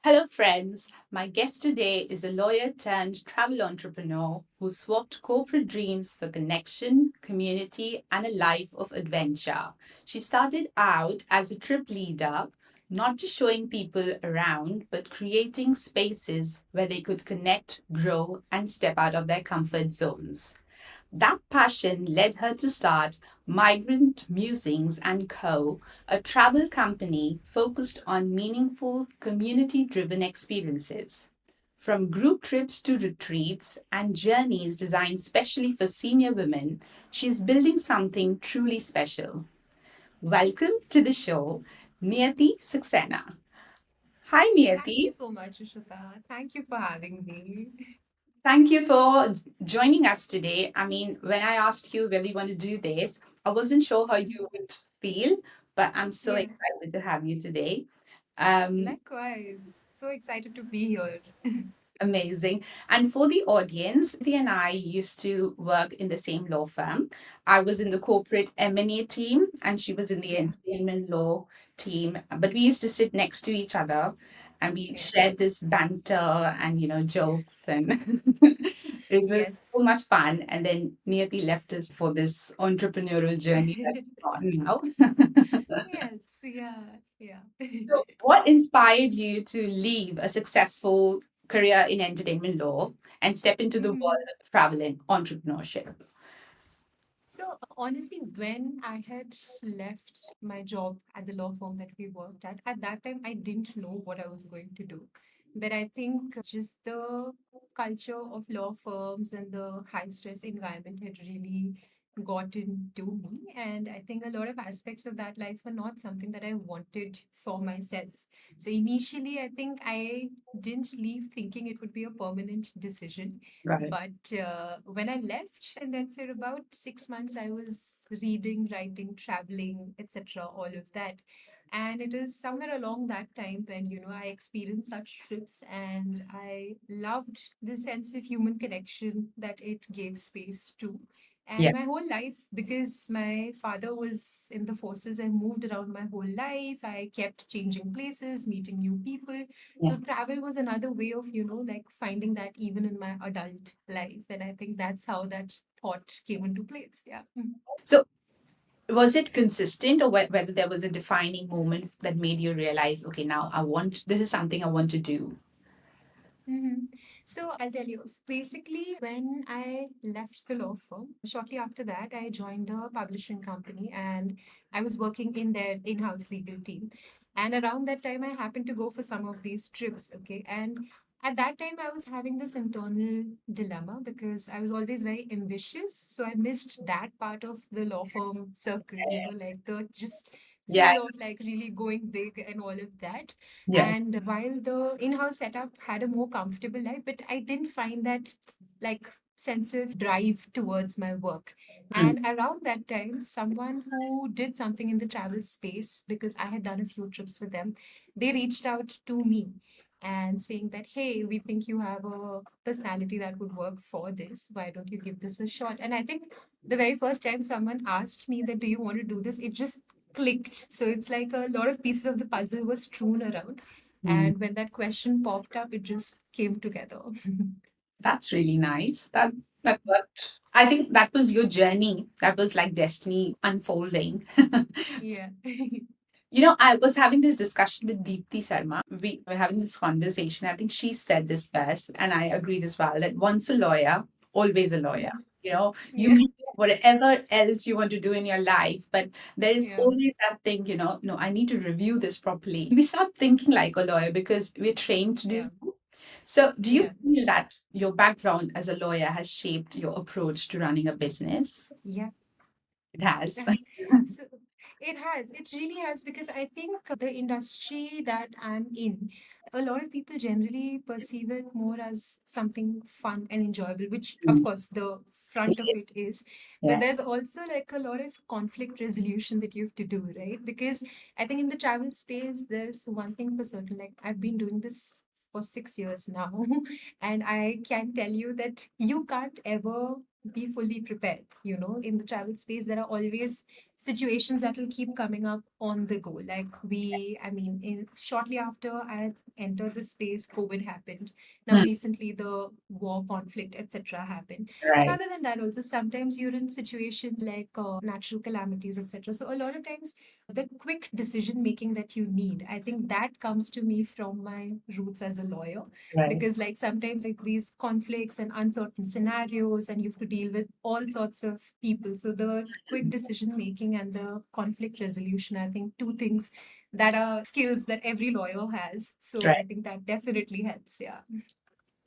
Hello, friends. My guest today is a lawyer turned travel entrepreneur who swapped corporate dreams for connection, community, and a life of adventure. She started out as a trip leader, not just showing people around, but creating spaces where they could connect, grow, and step out of their comfort zones. That passion led her to start Migrant Musings Co, a travel company focused on meaningful, community driven experiences. From group trips to retreats and journeys designed specially for senior women, she's building something truly special. Welcome to the show, Niyati Saxena. Hi, Thank you Niyati. so much, Ishita. Thank you for having me. Thank you for joining us today. I mean, when I asked you whether you want to do this, I wasn't sure how you would feel, but I'm so Yeah, excited to have you today. Um, likewise. So excited to be here. Amazing. And for the audience, Niyati and I used to work in the same law firm. I was in the corporate M&A team, and she was in the Yeah, entertainment law team. But we used to sit next to each other, and we yeah. shared this banter and jokes, and it was Yes. so much fun. And then Niyati left us for this entrepreneurial journey that we're on now. Yes, yeah. So, what inspired you to leave a successful career in entertainment law and step into the world Mhm. of travel and entrepreneurship? So honestly, when I had left my job at the law firm that we worked at that time I didn't know what I was going to do. But I think just the culture of law firms and the high stress environment had really gotten to me. And I think a lot of aspects of that life were not something that I wanted for myself. So initially, I think I didn't leave thinking it would be a permanent decision. Right. But when I left, and then for about 6 months, I was reading, writing, traveling, etc., all of that. And it is somewhere along that time when, I experienced such trips and I loved the sense of human connection that it gave space to. Yeah. And my whole life, because my father was in the forces, I moved around my whole life. I kept changing places, meeting new people. Yeah. So travel was another way of, like finding that even in my adult life. And I think that's how that thought came into place. Yeah. So, was it consistent, or whether there was a defining moment that made you realize, okay, now this is something I want to do? Mhm. So I'll tell you. Basically, when I left the law firm, shortly after that, I joined a publishing company and I was working in their in house legal team. And around that time, I happened to go for some of these trips. Okay. And at that time, I was having this internal dilemma because I was always very ambitious. So I missed that part of the law firm circle, like the just Yeah. thrill of like really going big and all of that. Yeah. And while the in-house setup had a more comfortable life, but I didn't find that like sense of drive towards my work. Mm. And around that time, someone who did something in the travel space, because I had done a few trips with them, they reached out to me and saying that, hey, we think you have a personality that would work for this. Why don't you give this a shot? And I think the very first time someone asked me that, do you want to do this? It just clicked. So it's like a lot of pieces of the puzzle were strewn around. Mm. And when that question popped up, it just came together. That's really nice. That worked. I think that was your journey. That was like destiny unfolding. Yeah. I was having this discussion with Deepthi Sarma. We were having this conversation. I think she said this best, and I agreed as well, that once a lawyer, always a lawyer. You Yeah. may do whatever else you want to do in your life, but there is Yeah. always that thing, no, I need to review this properly. We start thinking like a lawyer because we're trained to do Yeah. so. So, do you Yeah. feel that your background as a lawyer has shaped your approach to running a business? Yeah. It has. So it has, it really has, because I think the industry that I'm in, a lot of people generally perceive it more as something fun and enjoyable, which of Mm. course the front of it is. But Yeah. there's also like a lot of conflict resolution that you have to do, right? Because I think in the travel space, there's one thing for certain, like I've been doing this for 6 years now, and I can tell you that you can't ever be fully prepared. In the travel space there are always situations that will keep coming up on the go. Like I mean, in shortly after I had entered the space, COVID happened. Now Hmm. recently the war, conflict, etc. happened. And Right. other than that, also sometimes you're in situations like natural calamities, etc. So a lot of times the quick decision making that you need, I think that comes to me from my roots as a lawyer, Right. because like sometimes like these conflicts and uncertain scenarios and you have to deal with all sorts of people, so the quick decision making and the conflict resolution, I think two things that are skills that every lawyer has, so I Right. think that definitely helps. Yeah.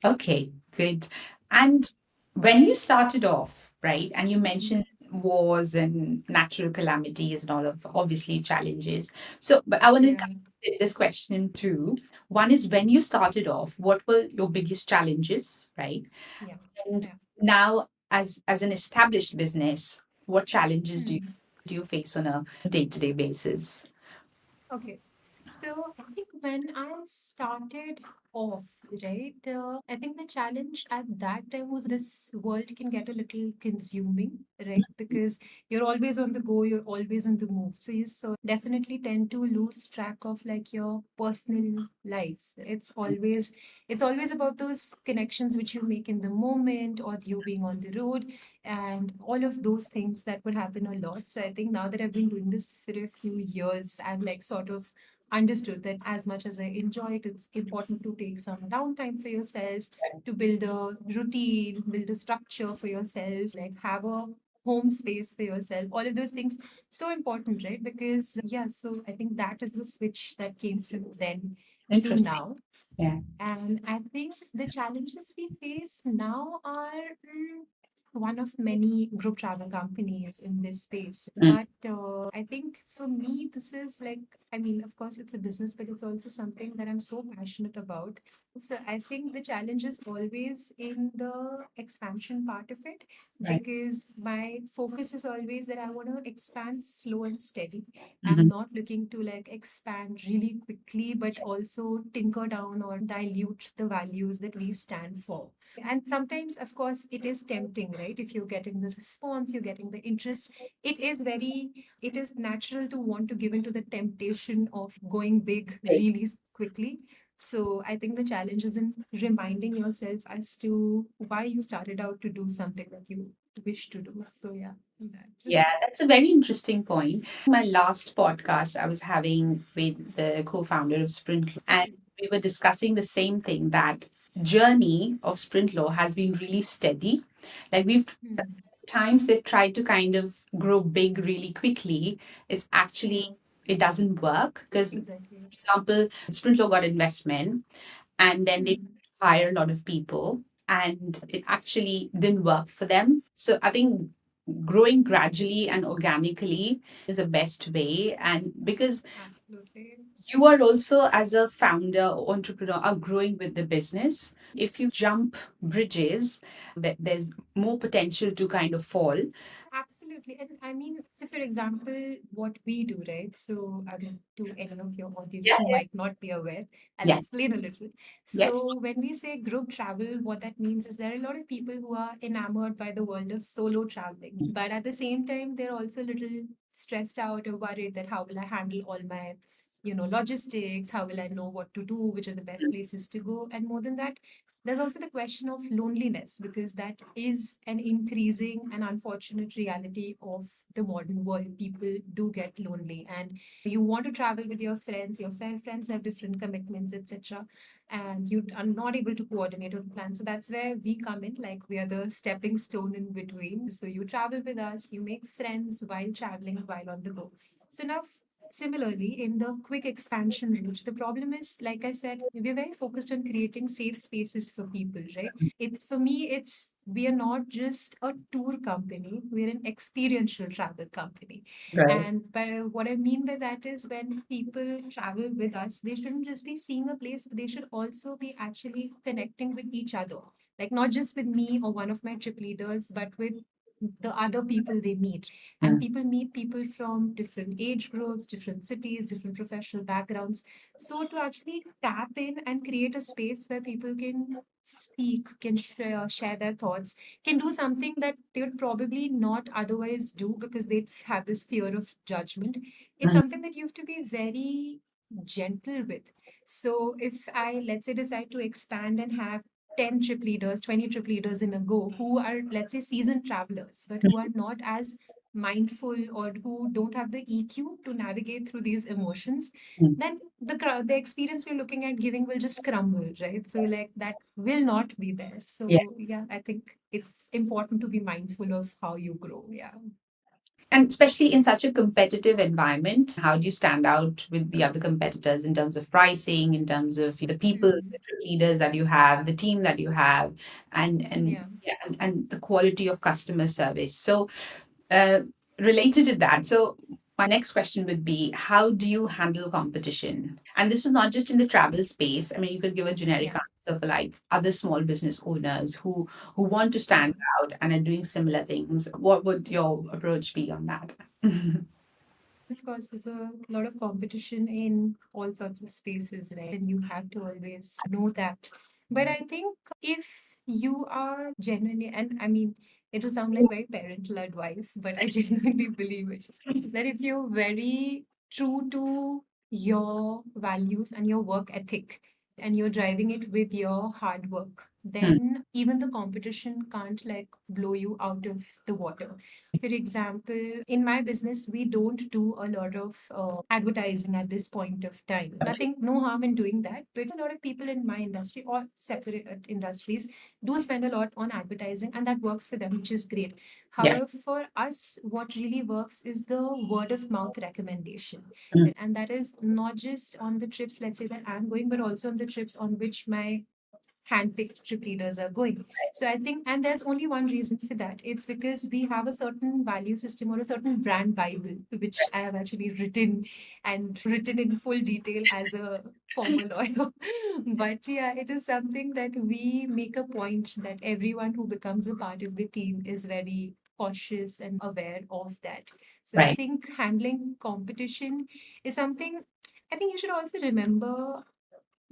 Okay, good. And when you started off, right, and you mentioned Mhm. wars and natural calamities and all of obviously challenges. So, but I want to Yeah. split this question in two. One is when you started off, what were your biggest challenges, right? Yeah. And Yeah. now, as an established business, what challenges Hmm. do you face on a day-to-day basis? Okay. So I think when I started off, right, I think the challenge at that time was this world can get a little consuming, right? Because you're always on the go, you're always on the move. So you definitely tend to lose track of like your personal life. It's always about those connections which you make in the moment or you being on the road and all of those things that would happen a lot. So I think now that I've been doing this for a few years, I've like sort of understood that as much as I enjoy it, it's important to take some downtime for yourself, to build a routine, build a structure for yourself, like have a home space for yourself. All of those things so important, right? Because yeah, so I think that is the switch that came from then to Interesting. now. Yeah. And I think the challenges we face now are one of many group travel companies in this space. Mm. But I think for me, this is like, I mean, of course, it's a business, but it's also something that I'm so passionate about. So I think the challenge is always in the expansion part of it, Right. because my focus is always that I want to expand slow and steady. I'm Mhm. not looking to like expand really quickly, but also tinker down or dilute the values that we stand for. And sometimes, of course, it is tempting, right? If you're getting the response, you're getting the interest, it is natural to want to give into the temptation of going big Okay. really quickly. So I think the challenge is in reminding yourself as to why you started out to do something that you wish to do. So yeah, that. Yeah, that's a very interesting point. My last podcast I was having with the co-founder of Sprint, and we were discussing the same thing that journey of Sprint Law has been really steady. Like we've Hmm. times they've tried to kind of grow big really quickly. It's actually Yeah, it doesn't work because, for exactly. example, Sprint Law got investment and then they Hmm. hire a lot of people and it actually didn't work for them. So I think growing gradually and organically is the best way. And because Absolutely. you are also, as a founder or entrepreneur, are growing with the business. If you jump bridges, there's more potential to kind of fall. Absolutely. And I mean, so for example, what we do, right? So, to any of your audience Yeah, who yeah. might not be aware, I'll Yeah. explain a little. Yes. So, when we say group travel, what that means is there are a lot of people who are enamored by the world of solo traveling. But at the same time, they're also a little stressed out or worried that how will I handle all my logistics, how will I know what to do, which are the best places to go, and more than that, there's also the question of loneliness, because that is an increasing and unfortunate reality of the modern world. People do get lonely, and you want to travel with your friends. Your friends have different commitments, etc., and you are not able to coordinate or plan. So that's where we come in. Like we are the stepping stone in between. So you travel with us, you make friends while traveling, while on the go. So now, similarly, in the quick expansion route, the problem is, like I said, we're very focused on creating safe spaces for people, right? It's for me, we are not just a tour company, we're an experiential travel company. Right. And what I mean by that is when people travel with us, they shouldn't just be seeing a place, but they should also be actually connecting with each other. Like not just with me or one of my trip leaders, but with the other people they meet. And Mm. people meet people from different age groups, different cities, different professional backgrounds. So to actually tap in and create a space where people can speak, can share their thoughts, can do something that they would probably not otherwise do because they have this fear of judgment. It's Mm. something that you have to be very gentle with. So if I, let's say, decide to expand and have 10 trip leaders, 20 trip leaders in a go who are, let's say, seasoned travelers, but who are not as mindful or who don't have the EQ to navigate through these emotions, Mm. then the experience we're looking at giving will just crumble, right? So like that will not be there. Yeah. So yeah, I think it's important to be mindful of how you grow. Yeah. And especially in such a competitive environment, how do you stand out with the other competitors in terms of pricing, in terms of the people, Mm. the leaders that you have, the team that you have, and Yeah. yeah, and the quality of customer service. So, uh, related to that, so my next question would be, how do you handle competition? And this is not just in the travel space. I mean, you could give a generic Yeah. answer for like other small business owners who want to stand Mm. out and are doing similar things. What would your approach be on that? Of course, there's a lot of competition in all sorts of spaces, right? And you have to always know that. But I think if you are genuinely, and I mean, it'll sound like very parental advice, but I genuinely believe it, that if you're very true to your values and your work ethic, and you're driving it with your hard work, Mm. then even the competition can't like blow you out of the water. For example, in my business, we don't do a lot of advertising at this point of time. Nothing, no harm in doing that. But a lot of people in my industry or separate industries do spend a lot on advertising, and that works for them, which is great. Yes. However, for us, what really works is the word of mouth recommendation. Mm. And that is not just on the trips, let's say, that I'm going, but also on the trips on which my handpicked trip leaders are going. So I think, and there's only one reason for that. It's because we have a certain value system or a certain brand Bible, which I have actually written in full detail as a former lawyer. But yeah, it is something that we make a point that everyone who becomes a part of the team is very cautious and aware of that. So I Right. think handling competition is something I think you should also remember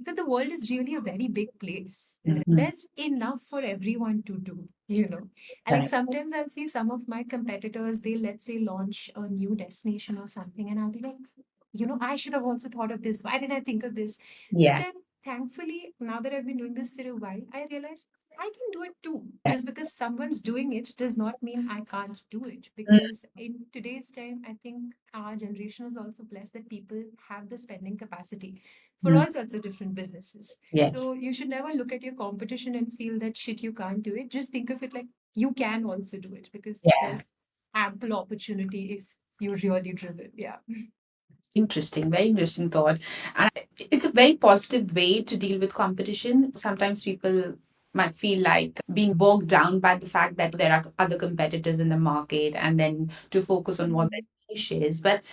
that the world is really a very big place. Mhm. There's enough for everyone to do, you know. And like Right. sometimes I'll see some of my competitors, they let's say launch a new destination or something, and I'll be like, I should have also thought of this. Why did I think of this? But Yeah. then thankfully, now that I've been doing this for a while, I realize I can do it too. Yeah. Just because someone's doing it does not mean I can't do it. Mm. Because in today's time, I think our generation is also blessed that people have the spending capacity for Mm. all sorts of different businesses. Yes. So you should never look at your competition and feel that shit, you can't do it. Just think of it like you can also do it because Yeah. there's ample opportunity if you're really driven. Yeah. Interesting. Very interesting thought. And it's a very positive way to deal with competition. Sometimes people might feel like being bogged down by the fact that there are other competitors in the market and then to focus on what their Mhm. niche is. But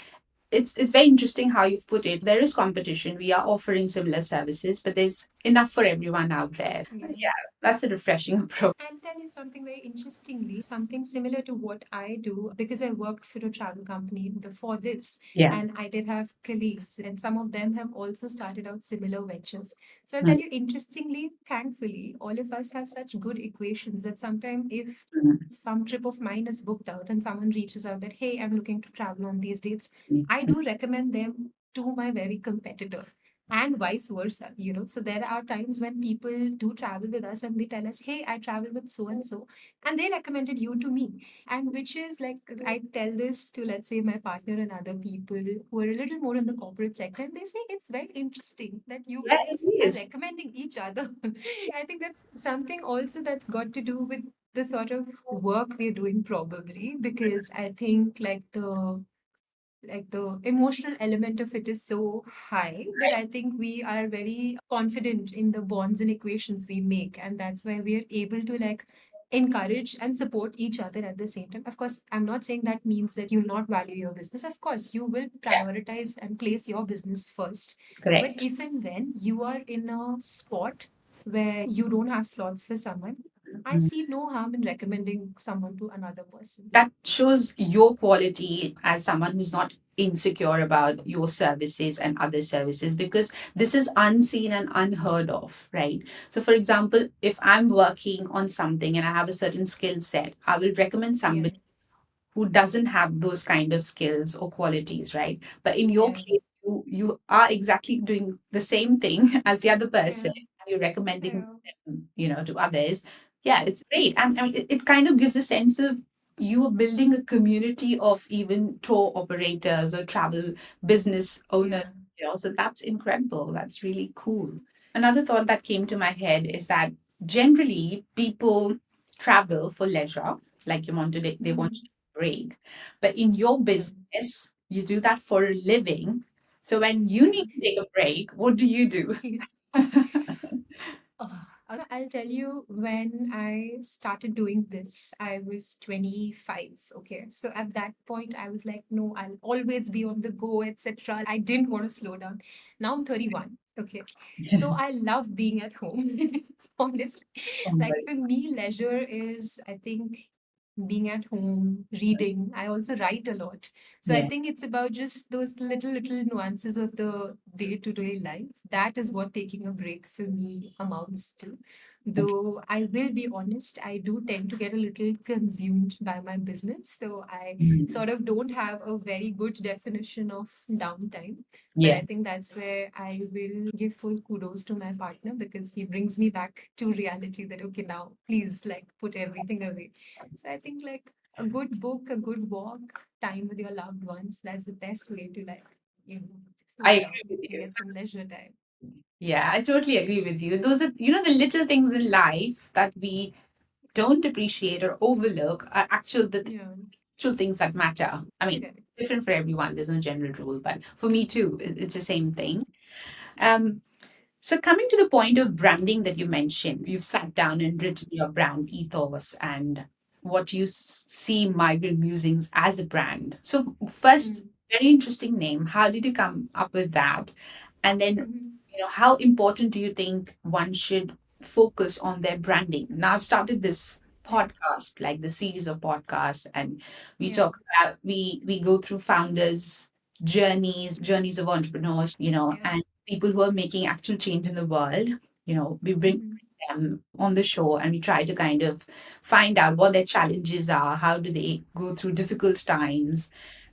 it's very interesting how you've put it. There is competition. We are offering similar services, but there's enough for everyone out there. Yeah. Yeah, that's a refreshing approach. I'll tell you something very interestingly, something similar to what I do because I worked for a travel company before this, Yeah. and I did have colleagues, and some of them have also started out similar ventures. So I'll Mm. tell you, interestingly, thankfully, all of us have such good equations that sometimes if Mm. some trip of mine is booked out and someone reaches out that, hey, I'm looking to travel on these dates, Mm. I do recommend them to my very competitor and vice versa, so there are times when people do travel with us and they tell us, hey, I travel with so and they recommended you to me. And which is like, I tell this to, let's say, my partner and other people who are a little more in the corporate sector, and they say it's very interesting that you Yeah, it guys are is. recommending each other. I think that's something also that's got to do with the sort of work we're doing, probably, because I think the emotional element of it is so high that I think we are very confident in the bonds and equations we make. And that's why we are able to like encourage and support each other at the same time. Of course, I'm not saying that means that you'll not value your business. Of course, you will Yeah, prioritize and place your business first. But correct. if and when you are in a spot where you don't have slots for someone, I see no harm in recommending someone to another person. That shows your quality as someone who's not insecure about your services and other services, because this is unseen and unheard of, right? So for example, if I'm working on something and I have a certain skill set, I will recommend Yeah, somebody who doesn't have those kind of skills or qualities, right? But in your yeah, case, you are exactly doing the same thing as the other person, yeah, and you're recommending yeah, them, to others. Yeah, it's great. And I mean, it kind of gives a sense of you are building a community of even tour operators or travel business yeah. owners. So that's incredible. That's really cool. Another thought that came to my head is that generally people travel for leisure, like they want Mhm. to break. But in your Yeah. business, you do that for a living. So when you Yeah. need to take a break, what do you do? I'll tell you, when I started doing this, I was 25. Okay. So at that point, I was like, no, I'll always be on the go, etc. I didn't want to slow down. Now I'm 31. Okay. So I love being at home. Honestly, like for me, leisure is, I think, being at home, reading. I also write a lot. So I Yeah. think it's about just those little nuances of the day-to-day life. That is what taking a break for me amounts to. Though I will be honest, I do tend to get a little consumed by my business. So I Mm. sort of don't have a very good definition of downtime. But Yeah. I think that's where I will give full kudos to my partner, because he brings me back to reality that, okay, now please like put everything away. So I think like a good book, a good walk, time with your loved ones, that's the best way to like, you know, I slow agree down with and you. get some leisure time. Yeah, I totally agree with you. Those are, the little things in life that we don't appreciate or overlook are Yeah, actual things that matter. I mean, correct. different for everyone. There's no general rule, but for me too, it's the same thing. Um, So, coming to the point of branding that you mentioned, you've sat down and written your brand ethos and what you see Migrant Musings as a brand. So, first, Mm. very interesting name. How did you come up with that? And then, Mhm. how important do you think one should focus on their branding? Now, I've started this Yeah, podcast, like the series of podcasts, and yeah, we go through founders' journeys of entrepreneurs, yeah. and people who are making actual change in the world. We bring Mhm. them on the show and we try to kind of find out what their challenges are, how do they go through difficult times,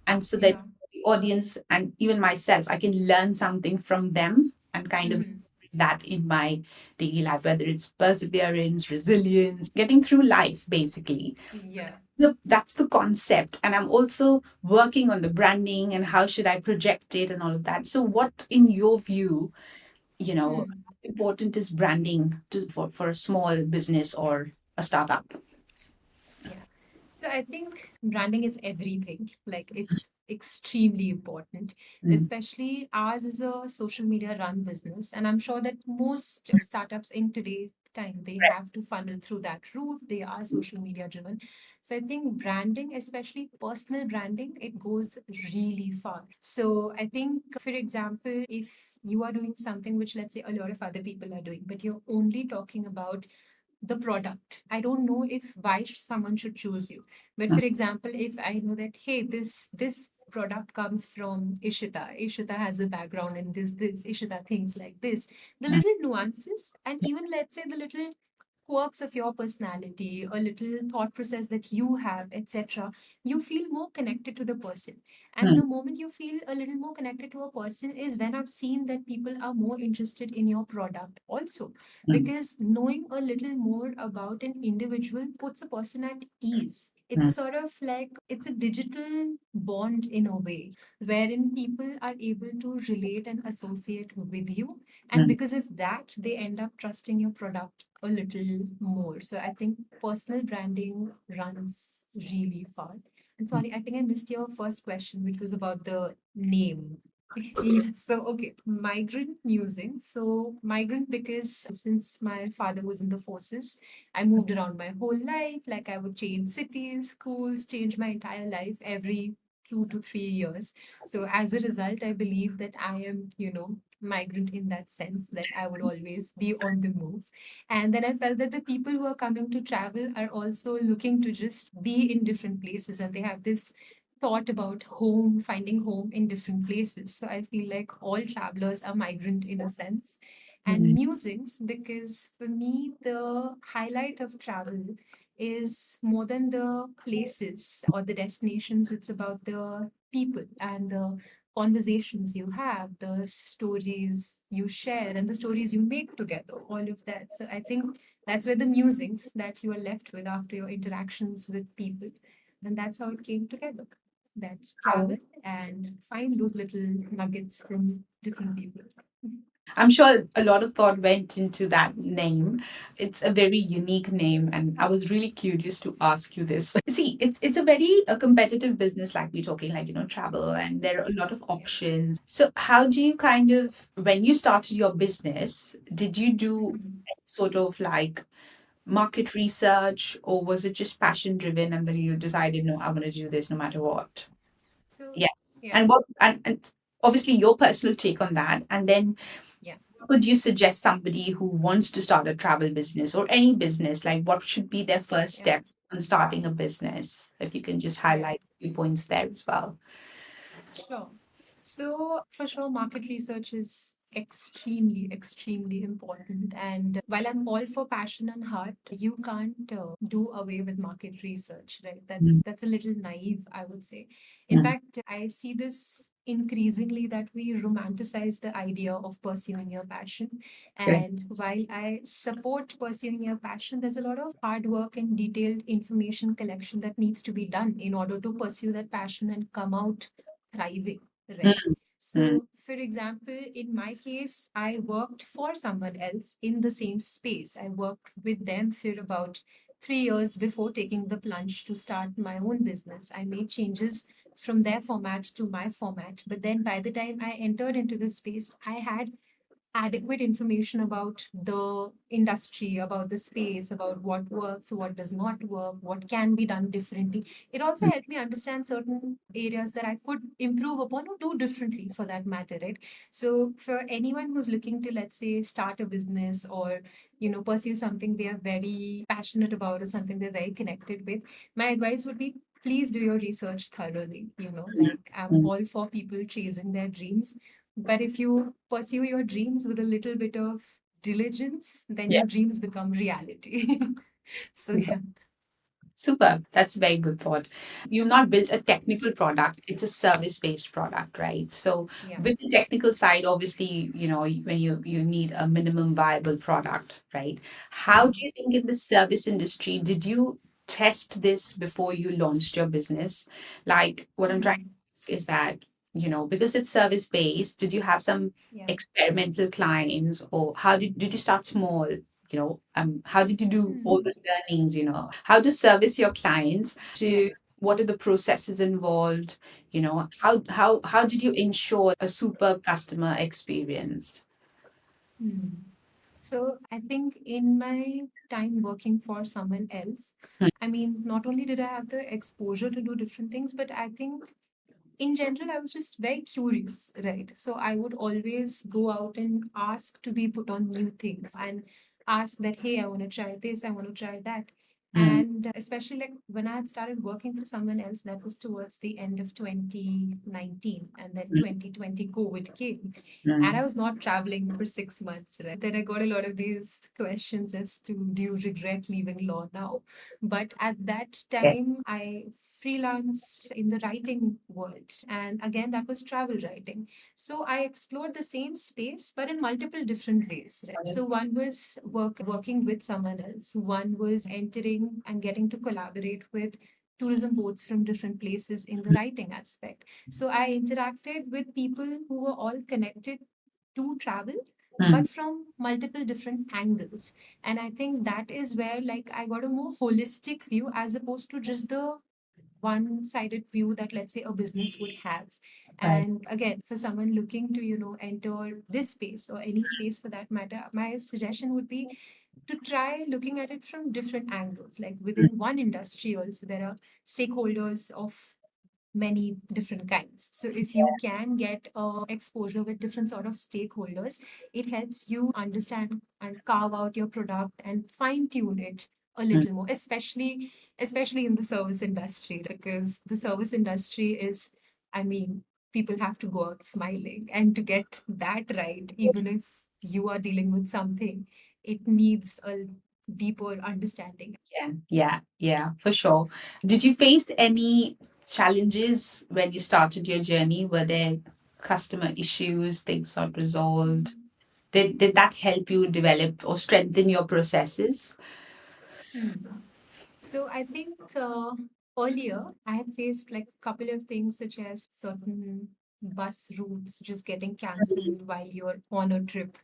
and so that Yeah. the audience and even myself, I can learn something from them and kind of Mhm. that in my daily life, whether it's perseverance, resilience, getting through life, basically. Yeah. That's the concept. And I'm also working on the branding and how should I project it and all of that. So, what, in your view, Hmm. important is branding for a small business or a startup? Yeah. So I think branding is everything. Like it's extremely important, Mm. especially ours is a social media run business. And I'm sure that most startups in today's time, they have to funnel through that route. They are social media driven. So I think branding, especially personal branding, it goes really far. So I think, for example, if you are doing something which let's say a lot of other people are doing, but you're only talking about the product. I don't know if why someone should choose you. But for example, if I know that hey, this product comes from Ishita. Ishita has a background in this. Ishita thinks like this. The Mm. little nuances and even let's say the little quirks of your personality, a little thought process that you have, etc., you feel more connected to the person. And Mm. the moment you feel a little more connected to a person is when I've seen that people are more interested in your product also. Mm. Because knowing a little more about an individual puts a person at ease. It's a Mm. sort of like it's a digital bond in a way wherein people are able to relate and associate with you, and Mm. because of that, they end up trusting your product a little more. So I think personal branding runs really far. And sorry, I think I missed your first question, which was about the name. Yeah, so okay, migrant musing. So migrant because since my father was in the forces, I moved around my whole life. Like I would change cities, schools, change my entire life every 2 to 3 years. So as a result, I believe that I am, migrant in that sense that I would always be on the move. And then I felt that the people who are coming to travel are also looking to just be in different places, and they have this thought about home, finding home in different places. So I feel like all travelers are migrant in a sense. And Mm. musings, because for me, the highlight of travel is more than the places or the destinations, it's about the people and the conversations you have, the stories you share, and the stories you make together, all of that. So I think that's where the musings that you are left with after your interactions with people. And that's how it came together. That travel and find those little nuggets from different people. I'm sure a lot of thought went into that name. It's a very unique name, and I was really curious to ask you this. See, it's a very a competitive business, like we're talking, like travel, and there are a lot of Yeah. options. So, how do you kind of, when you started your business, did you do Mhm. sort of like market research, or was it just passion driven, and then you decided, no, I want to do this no matter what? So, Yeah, yeah, and and obviously your personal take on that, and then yeah, would you suggest somebody who wants to start a travel business or any business, like what should be their first yeah, steps on starting a business? If you can just yeah. highlight a few points there as well. Sure. So, for sure, market research is extremely, extremely important. And while I'm all for passion and heart, you can't do away with market research, right? Mm, That's a little naive, I would say. In mm, fact, I see this increasingly that we romanticize the idea of pursuing your passion. correct. And while I support pursuing your passion, there's a lot of hard work and detailed information collection that needs to be done in order to pursue that passion and come out thriving, right? Mm, mm, So, for example, in my case, I worked for someone else in the same space. I worked with them for about 3 years before taking the plunge to start my own business. I made changes from their format to my format. But then by the time I entered into this space, I had adequate information about the industry, about the space, about what works, what does not work, what can be done differently. It also mm, helped me understand certain areas that I could improve upon or do differently for that matter, right? So for anyone who's looking to, let's say, start a business or, pursue something they are very passionate about or something they're very connected with, my advice would be please do your research thoroughly. mm, Like I'm mm. all for people chasing their dreams, but if you pursue your dreams with a little bit of diligence, then Yeah. your dreams become reality. So, yeah. Super. That's a very good thought. You've not built a technical product, it's a service-based product, right? So Yeah. with the technical side, obviously, when you need a minimum viable product, right? How do Mhm. you think in the service industry, did you test this before you launched your business? Like what I'm trying Mhm. to say is that, because it's service-based, did you have some Yeah. experimental clients, or how did you start small? How did you do all Mhm. the learnings, how to service your clients, Yeah. to what are the processes involved, how did you ensure a superb customer experience? Mhm. So I think in my time working for someone else, Hmm, I mean, not only did I have the exposure to do different things, but I think in general, I was just very curious, right? So I would always go out and ask to be put on new things and ask that, hey, I want to try this, I want to try that. hmm, And especially like when I had started working for someone else, that was towards the end of 2019, and then hmm, 2020 COVID came. And I hmm. was not traveling for 6 months, right? Then I got a lot of these questions as to do you regret leaving law now? But at that Yes. time, I freelanced in the writing world. And again, that was travel writing. So I explored the same space, but in multiple different ways. Right? So one was working with someone else, one was entering and getting to collaborate with tourism boards from different places in the writing aspect. So I interacted with people who were all connected to travel, Hmm, but from multiple different angles. And I think that is where like I got a more holistic view as opposed to just the one sided view that, let's say, a business would have. right. And again, for someone looking to enter this space or any space for that matter, my suggestion would be to try looking at it from different angles. Like Hmm, within one industry also there are stakeholders of many different kinds. So if you can get exposure with different sort of stakeholders, it helps you understand and carve out your product and fine tune it a Mm. little more, especially in the service industry, because the service industry is, I mean, people have to go out smiling, and to get that right, even if you are dealing with something, it needs a deeper understanding. Yeah, yeah, yeah, for sure. Did you face any challenges when you started your journey? Were there customer issues, things not resolved? Did that help you develop or strengthen your processes? Hmm. So I think earlier I had faced like a couple of things such as certain bus routes just getting cancelled while you're on a trip.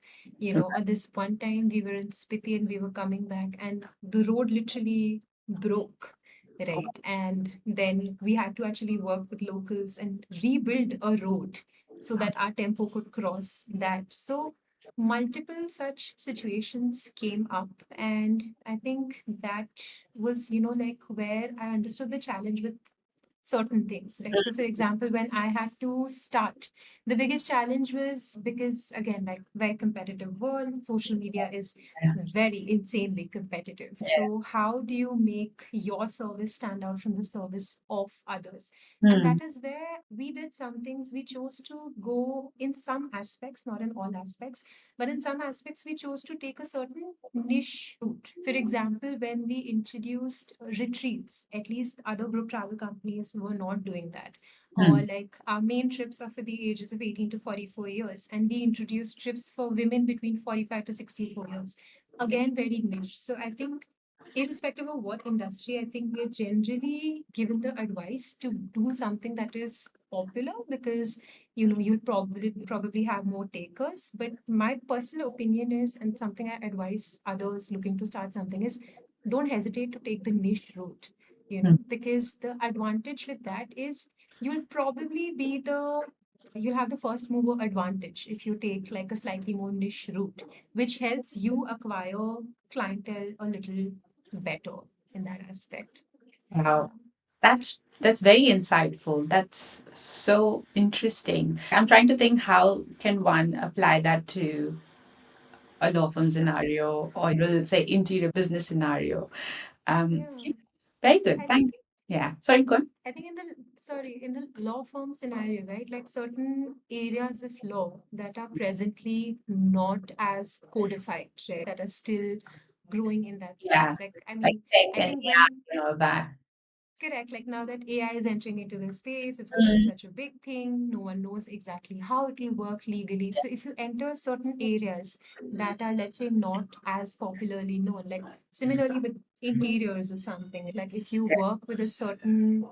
Or this one time we were in Spiti and we were coming back and the road literally broke, right? And then we had to actually work with locals and rebuild a road so that our tempo could cross that. So multiple such situations came up, and I think that was like where I understood the challenge with certain things. Like, so for example, when I had to start, the biggest challenge was because, again, like very competitive world, social media is Yeah. very insanely competitive. So how do you make your service stand out from the service of others? And Hmm. that is where we did some things. We chose to go in some aspects, not in all aspects, but in some aspects, we chose to take a certain niche route. For example, when we introduced retreats, at least other group travel companies were not doing that. Or Hmm. like our main trips are for the ages of 18 to 44 years, and we introduced trips for women between 45 to 64 years. Again, very niche. So I think irrespective of what industry, I think we're generally given the advice to do something that is popular, because you'll probably have more takers. But my personal opinion is, and something I advise others looking to start something is, don't hesitate to take the niche route, Hmm. because the advantage with that is you'll probably be the you'll have the first mover advantage if you take like a slightly more niche route, which helps you acquire clientele a little better in that aspect. So Wow. yeah. That's very insightful. That's so interesting. I'm trying to think how can one apply that to a law firm scenario or you'll say interior business scenario. Yeah. Very So good. I think Thank Yeah. Sorry, go on. in the in the law firm scenario, right? Like certain areas of law that are presently not as codified, right? That are still growing in that Yeah. space. Like, I Like mean, tech I and think when AI and all that. correct, like now that AI is entering into this space, it's becoming Mm. such a big thing. No one knows exactly how it will work legally. So if you enter certain areas that are, let's say, not as popularly known, like similarly with interiors or something, like if you work with a certain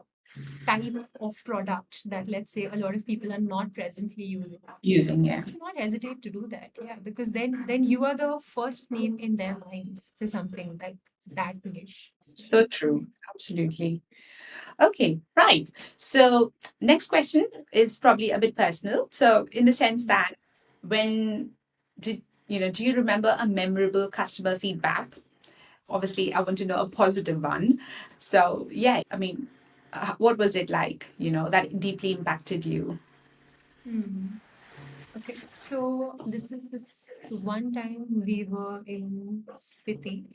type of product that, let's say, a lot of people are not presently using, Using, yeah. you should not hesitate to do that. Yeah, because then you are the first name in their minds for something like that niche. So So true. Absolutely. Okay, right. So next question is probably a bit personal. So in the sense mm, that when did do you remember a memorable customer feedback? Obviously, I want to know a positive one. So yeah, I mean, what was it like? That deeply impacted you. mm. Okay, so this is this one time we were in Spiti,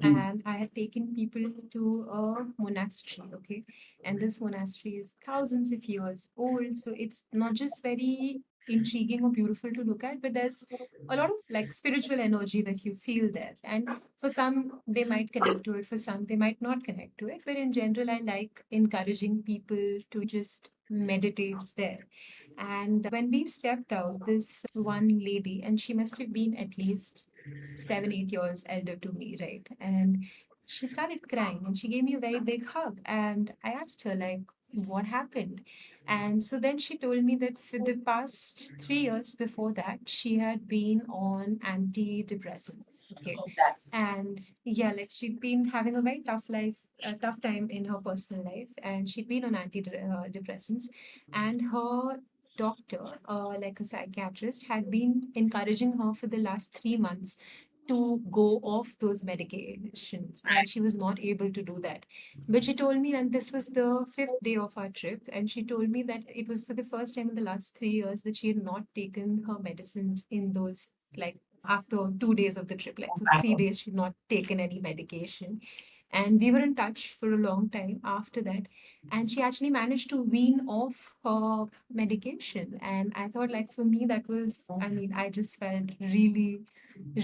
Mm. and I had taken people to a monastery. Okay, and this monastery is thousands of years old, so it's not just very intriguing or beautiful to look at, but there's a lot of like spiritual energy that you feel there. And for some, they might connect to it, for some, they might not connect to it. But in general, I like encouraging people to just meditate there. And when we stepped out, this one lady, and she must have been at least 7, 8 years elder to me, right? And she started crying and she gave me a very big hug. And I asked her, like, what happened? And so then she told me that for the past 3 years before that, she had been on antidepressants. Okay. That's And yeah, like she'd been having a very tough life, a tough time in her personal life, and she'd been on antidepressants. And her doctor, like a psychiatrist, had been encouraging her for the last 3 months to go off those medications, and she was not able to do that. But she told me, and this was the fifth day of our trip, and she told me that it was for the first time in the last 3 years that she had not taken her medicines in those, like, after 2 days of the trip, like for three Wow. days, she'd not taken any medication. And we were in touch for a long time after that. And she actually managed to wean off her medication. And I thought, like, for me, that was, I mean, I just felt really,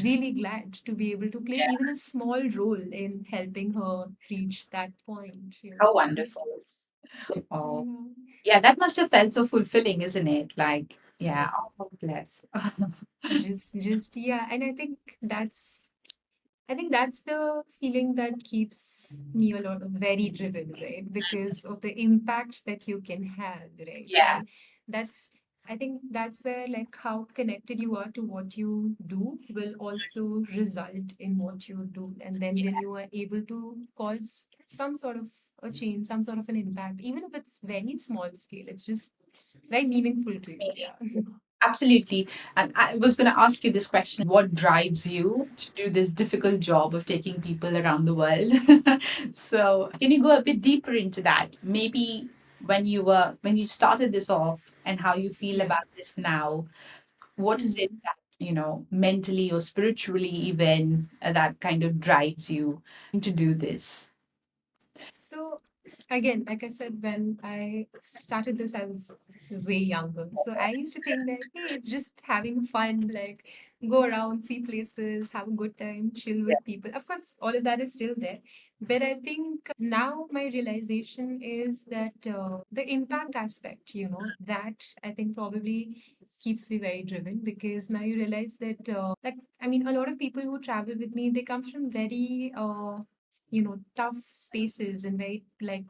really glad to be able to play even a small role in helping her reach that point, you How know. wonderful. Oh, Yeah. yeah, that must have felt so fulfilling, isn't it? Like, yeah, Yeah. oh, bless. Yeah. And I think that's the feeling that keeps me a lot very driven, right? Because of the impact that you can have, right? Yeah. And that's, I think that's where, like, how connected you are to what you do will also result in what you do. And then when you are able to cause some sort of a change, some sort of an impact, even if it's very small scale, it's just very meaningful to you. Yeah. Absolutely. And I was going to ask you this question, what drives you to do this difficult job of taking people around the world? So, can you go a bit deeper into that? Maybe when you started this off and how you feel Yeah. about this now, what is it Mhm. that, mentally or spiritually even that kind of drives you to do this? So again, like I said, when I started this, I was way younger. So I used to think that, hey, it's just having fun, like go around, see places, have a good time, chill with people. Of course, all of that is still there. But I think now my realization is that the impact aspect, that I think probably keeps me very driven, because now you realize that, like, I mean, a lot of people who travel with me, they come from very, tough spaces and very, like,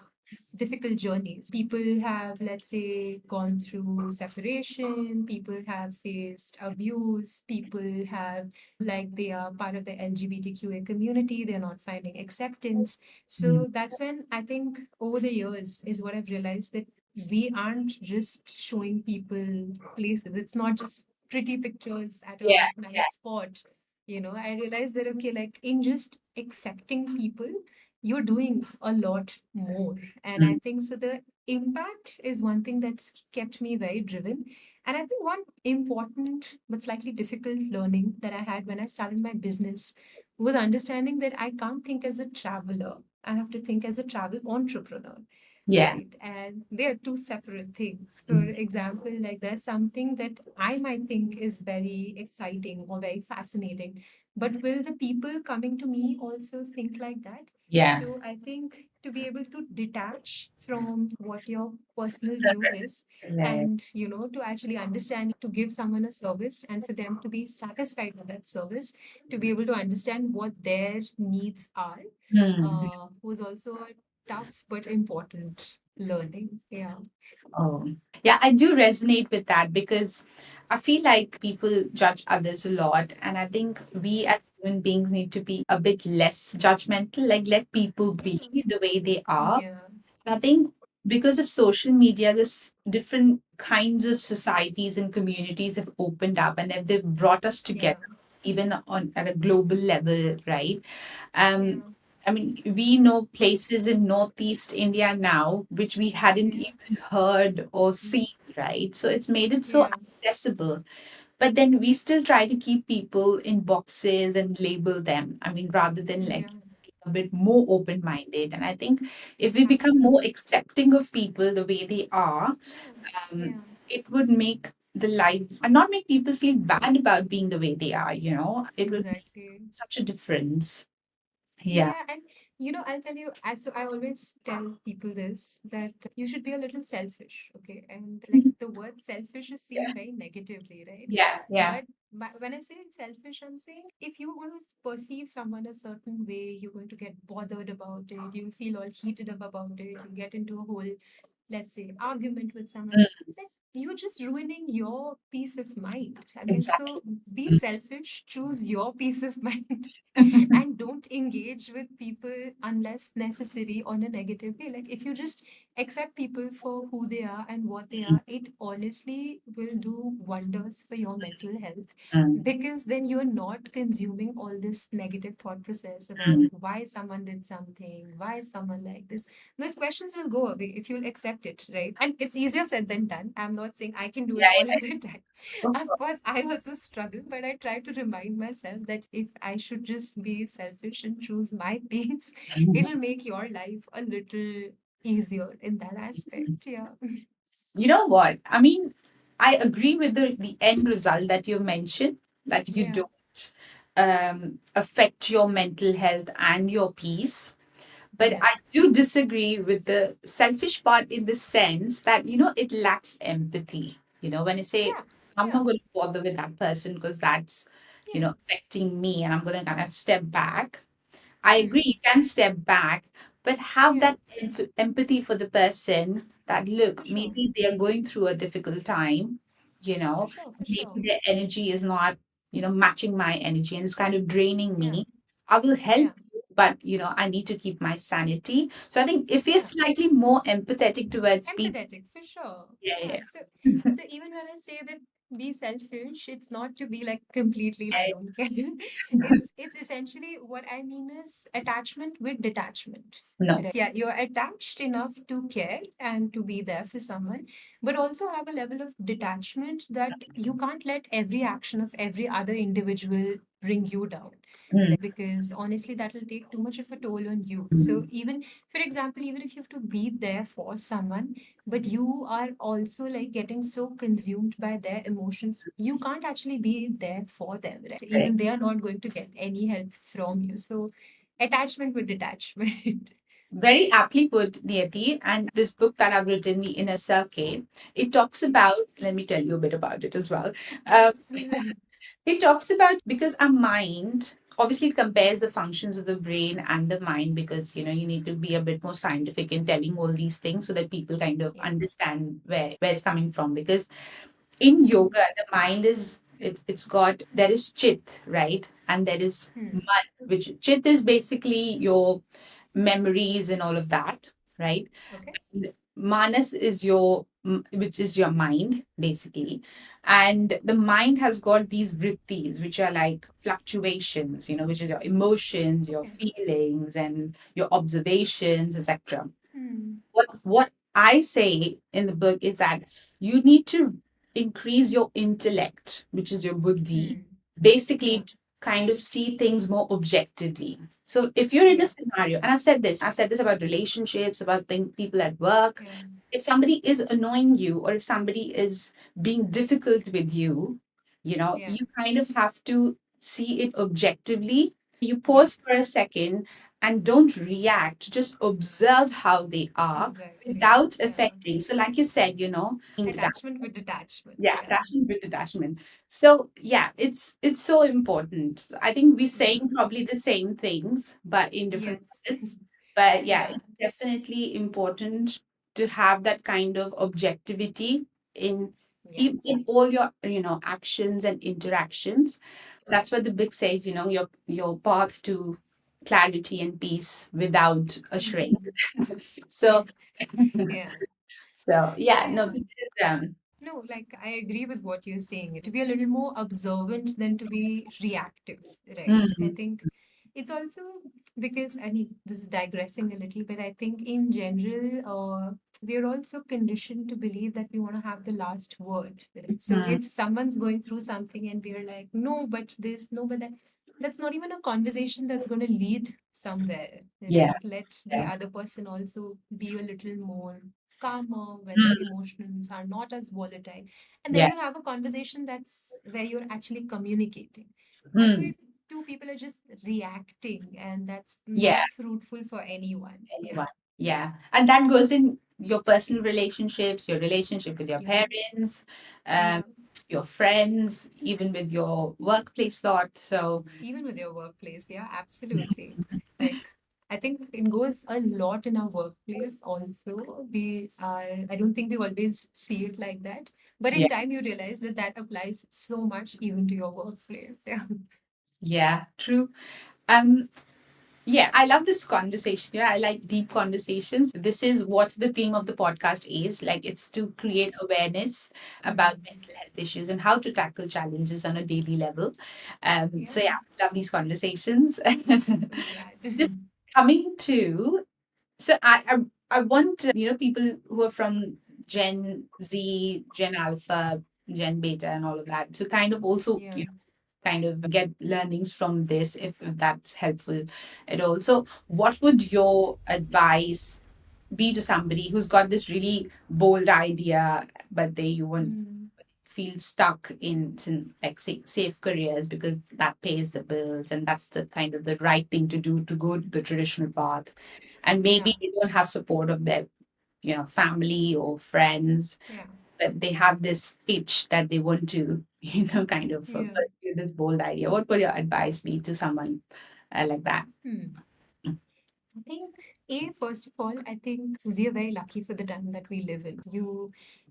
difficult journeys. People have, let's say, gone through separation, people have faced abuse, people have, like, they are part of the LGBTQA community, they're not finding acceptance. Mm. So that's when I think over the years is what I've realized, that we aren't just showing people places. It's not just pretty pictures at Yeah, a nice spot. I realized that, okay, like, in just accepting people, you're doing a lot more. And yeah. I think so the impact is one thing that's kept me very driven. And I think one important but slightly difficult learning that I had when I started my business was understanding that I can't think as a traveler. I have to think as a travel entrepreneur, Yeah. right? And they are two separate things. For Mm. example, like, there's something that I might think is very exciting or very fascinating, but will the people coming to me also think like that? Yeah. So I think to be able to detach from what your personal view is, Right. and to actually understand, to give someone a service and for them to be satisfied with that service, to be able to understand what their needs are, Hmm. was also a tough but important learning. Yeah. Oh. Yeah, I do resonate with that because I feel like people judge others a lot. And I think we as human beings need to be a bit less judgmental, like let people be the way they are. Yeah. And I think because of social media, this different kinds of societies and communities have opened up and they've brought us Yeah. together, even on at a global level, right? Um, Yeah. I mean, we know places in Northeast India now which we hadn't Yeah. even heard or seen, right? So it's made it so Yeah. accessible. But then we still try to keep people in boxes and label them. I mean, rather than like Yeah. a bit more open minded. And I think if we become more Absolutely. accepting of people the way they are, Yeah. um, Yeah. it would make the life and not make people feel bad about being the way they are, it will make Exactly. such a difference. Yeah. Yeah, and I'll tell you, so I always tell people this, that you should be a little selfish, okay? And, like, the word selfish is seen very negatively, right? Yeah. Yeah. But when I say selfish, I'm saying if you're going to perceive someone a certain way, you're going to get bothered about it, you'll feel all heated up about it, you get into a whole, let's say, argument with someone, Mm, then you're just ruining your peace of mind. I mean, exactly. so be Mm. selfish, choose your peace of mind, and don't engage with people unless necessary on a negative way. Like, if you just accept people for who they are and what they are, it honestly will do wonders for your mental health, Mm, because then you're not consuming all this negative thought process about mm. why someone did something, why is someone like this. Those questions will go away if you'll accept it, right? And it's easier said than done. I'm not saying I can do it Yeah, all yeah, of the time. of Of course, I also struggle, but I try to remind myself that if I should just be selfish and choose my peace, course. it'll make your life a little easier in that aspect. Yeah. You know what? I mean, I agree with the end result that you mentioned, that you Yeah. don't affect your mental health and your peace. But Yeah. I do disagree with the selfish part in the sense that, it lacks empathy. When I say, Yeah. I'm Yeah. not going to bother with that person because that's, Yeah. affecting me, and I'm going to kind of step back. I agree, Hmm. you can step back, but have Yeah. that empathy for the person that, For look, sure. maybe they are going through a difficult time, you For know, sure. For maybe sure. their energy is not, matching my energy and it's kind of draining Yeah. me. I will help Yeah. you, but, I need to keep my sanity. So I think if you're Yeah. slightly more empathetic towards people, Empathetic, for sure. yeah, Yeah. yeah, So even when I say that be selfish, it's not to be like completely I yeah, don't care. It's essentially what I mean is attachment with detachment. no, Yeah, you're attached enough to care and to be there for someone, but also have a level of detachment that you can't let every action of every other individual bring you down, mm, because honestly that will take too much of a toll on you. So mm, even, for example, even if you have to be there for someone, but you are also like getting so consumed by their emotions, you can't actually be there for them, right? correct. Even they are not going to get any help from you. So attachment with detachment. Very aptly put, Niyati. And this book that I've written, The Inner Circle, it talks Yeah. about, let me tell you a bit about it as well. Um, Yes. it talks about, because our mind, obviously, it compares the functions of the brain and the mind, because, you need to be a bit more scientific in telling all these things so that people kind of Yeah. understand where it's coming from. Because in Hmm. yoga, the mind it's got, there is chit, right? And there is Hmm. man, which chit is basically your memories and all of that, right? Okay. Manas is which is your mind, basically. And the mind has got these vrittis, which are like fluctuations, which is your emotions, your Okay. feelings, and your observations, etc. Hmm. What I say in the book is that you need to increase your intellect, which is your buddhi, Hmm. basically Yeah. to kind of see things more objectively. So if you're in a Yeah. scenario, and I've said this about relationships, about people at work, Yeah. if somebody is annoying you or if somebody is being difficult with you, Yeah. you kind of have to see it objectively. You Yeah. pause for a second and don't react, just observe how they are Exactly. without Yeah. affecting. So like you said, being detached. Attachment with detachment. Yeah, Yeah. attachment with detachment. So yeah, it's so important. I think we're Yeah. saying probably the same things but in different Yes. words. But yeah, Yeah. it's definitely important to have that kind of objectivity in Yeah. in all your actions and interactions. That's what the book says, your path to clarity and peace without a shrink. Mhm. So Yeah. so yeah, no, Yeah. because No, like I agree with what you're saying. To be a little more observant than to be reactive, right? I mm, think it's also because, I mean, this is digressing a little, but I think in general, we're also conditioned to believe that we want to have the last word. Right? So mm, if someone's going through something and we're like, no, but this, no, but that, that's not even a conversation that's going to lead somewhere, yeah, right? Let the yeah. other person also be a little more calmer when their Mm, emotions are not as volatile. And then yeah. you'll have a conversation that's where you're actually communicating. Mm, Otherwise, two people are just reacting, and that's yeah, not fruitful for anyone. Yeah. anyone. Yeah. And that goes in your personal relationships, your relationship with your Yeah. parents, um, Yeah. your friends, even with your workplace lot. So, Even with your workplace. Yeah, absolutely. Like, I think it goes a lot in our workplace also. I don't think we always see it like that. But in yeah, time, you realize that that applies so much even to your workplace. Yeah. yeah, true. Um, Yeah, I love this conversation. Yeah, I like deep conversations. This is what the theme of the podcast is. Like, it's to create awareness about Hmm. mental health issues and how to tackle challenges on a daily level. So, Yeah, yeah, love these conversations. I'm glad. Just coming to, so I want, people who are from Gen Z, Gen Alpha, Gen Beta, and all of that to kind of also, Yeah. kind of get learnings from this if that's helpful at all. So, what would your advice be to somebody who's got this really bold idea, but they you want Mm. feel stuck in like safe careers because that pays the bills and that's the kind of the right thing to do to go the traditional path, and Yeah. maybe they don't have support of their family or friends, Yeah. but they have this itch that they want to, kind of Yeah. pursue this bold idea. What would your advice be to someone like that? Hmm. I think, first of all, I think we are very lucky for the time that we live in.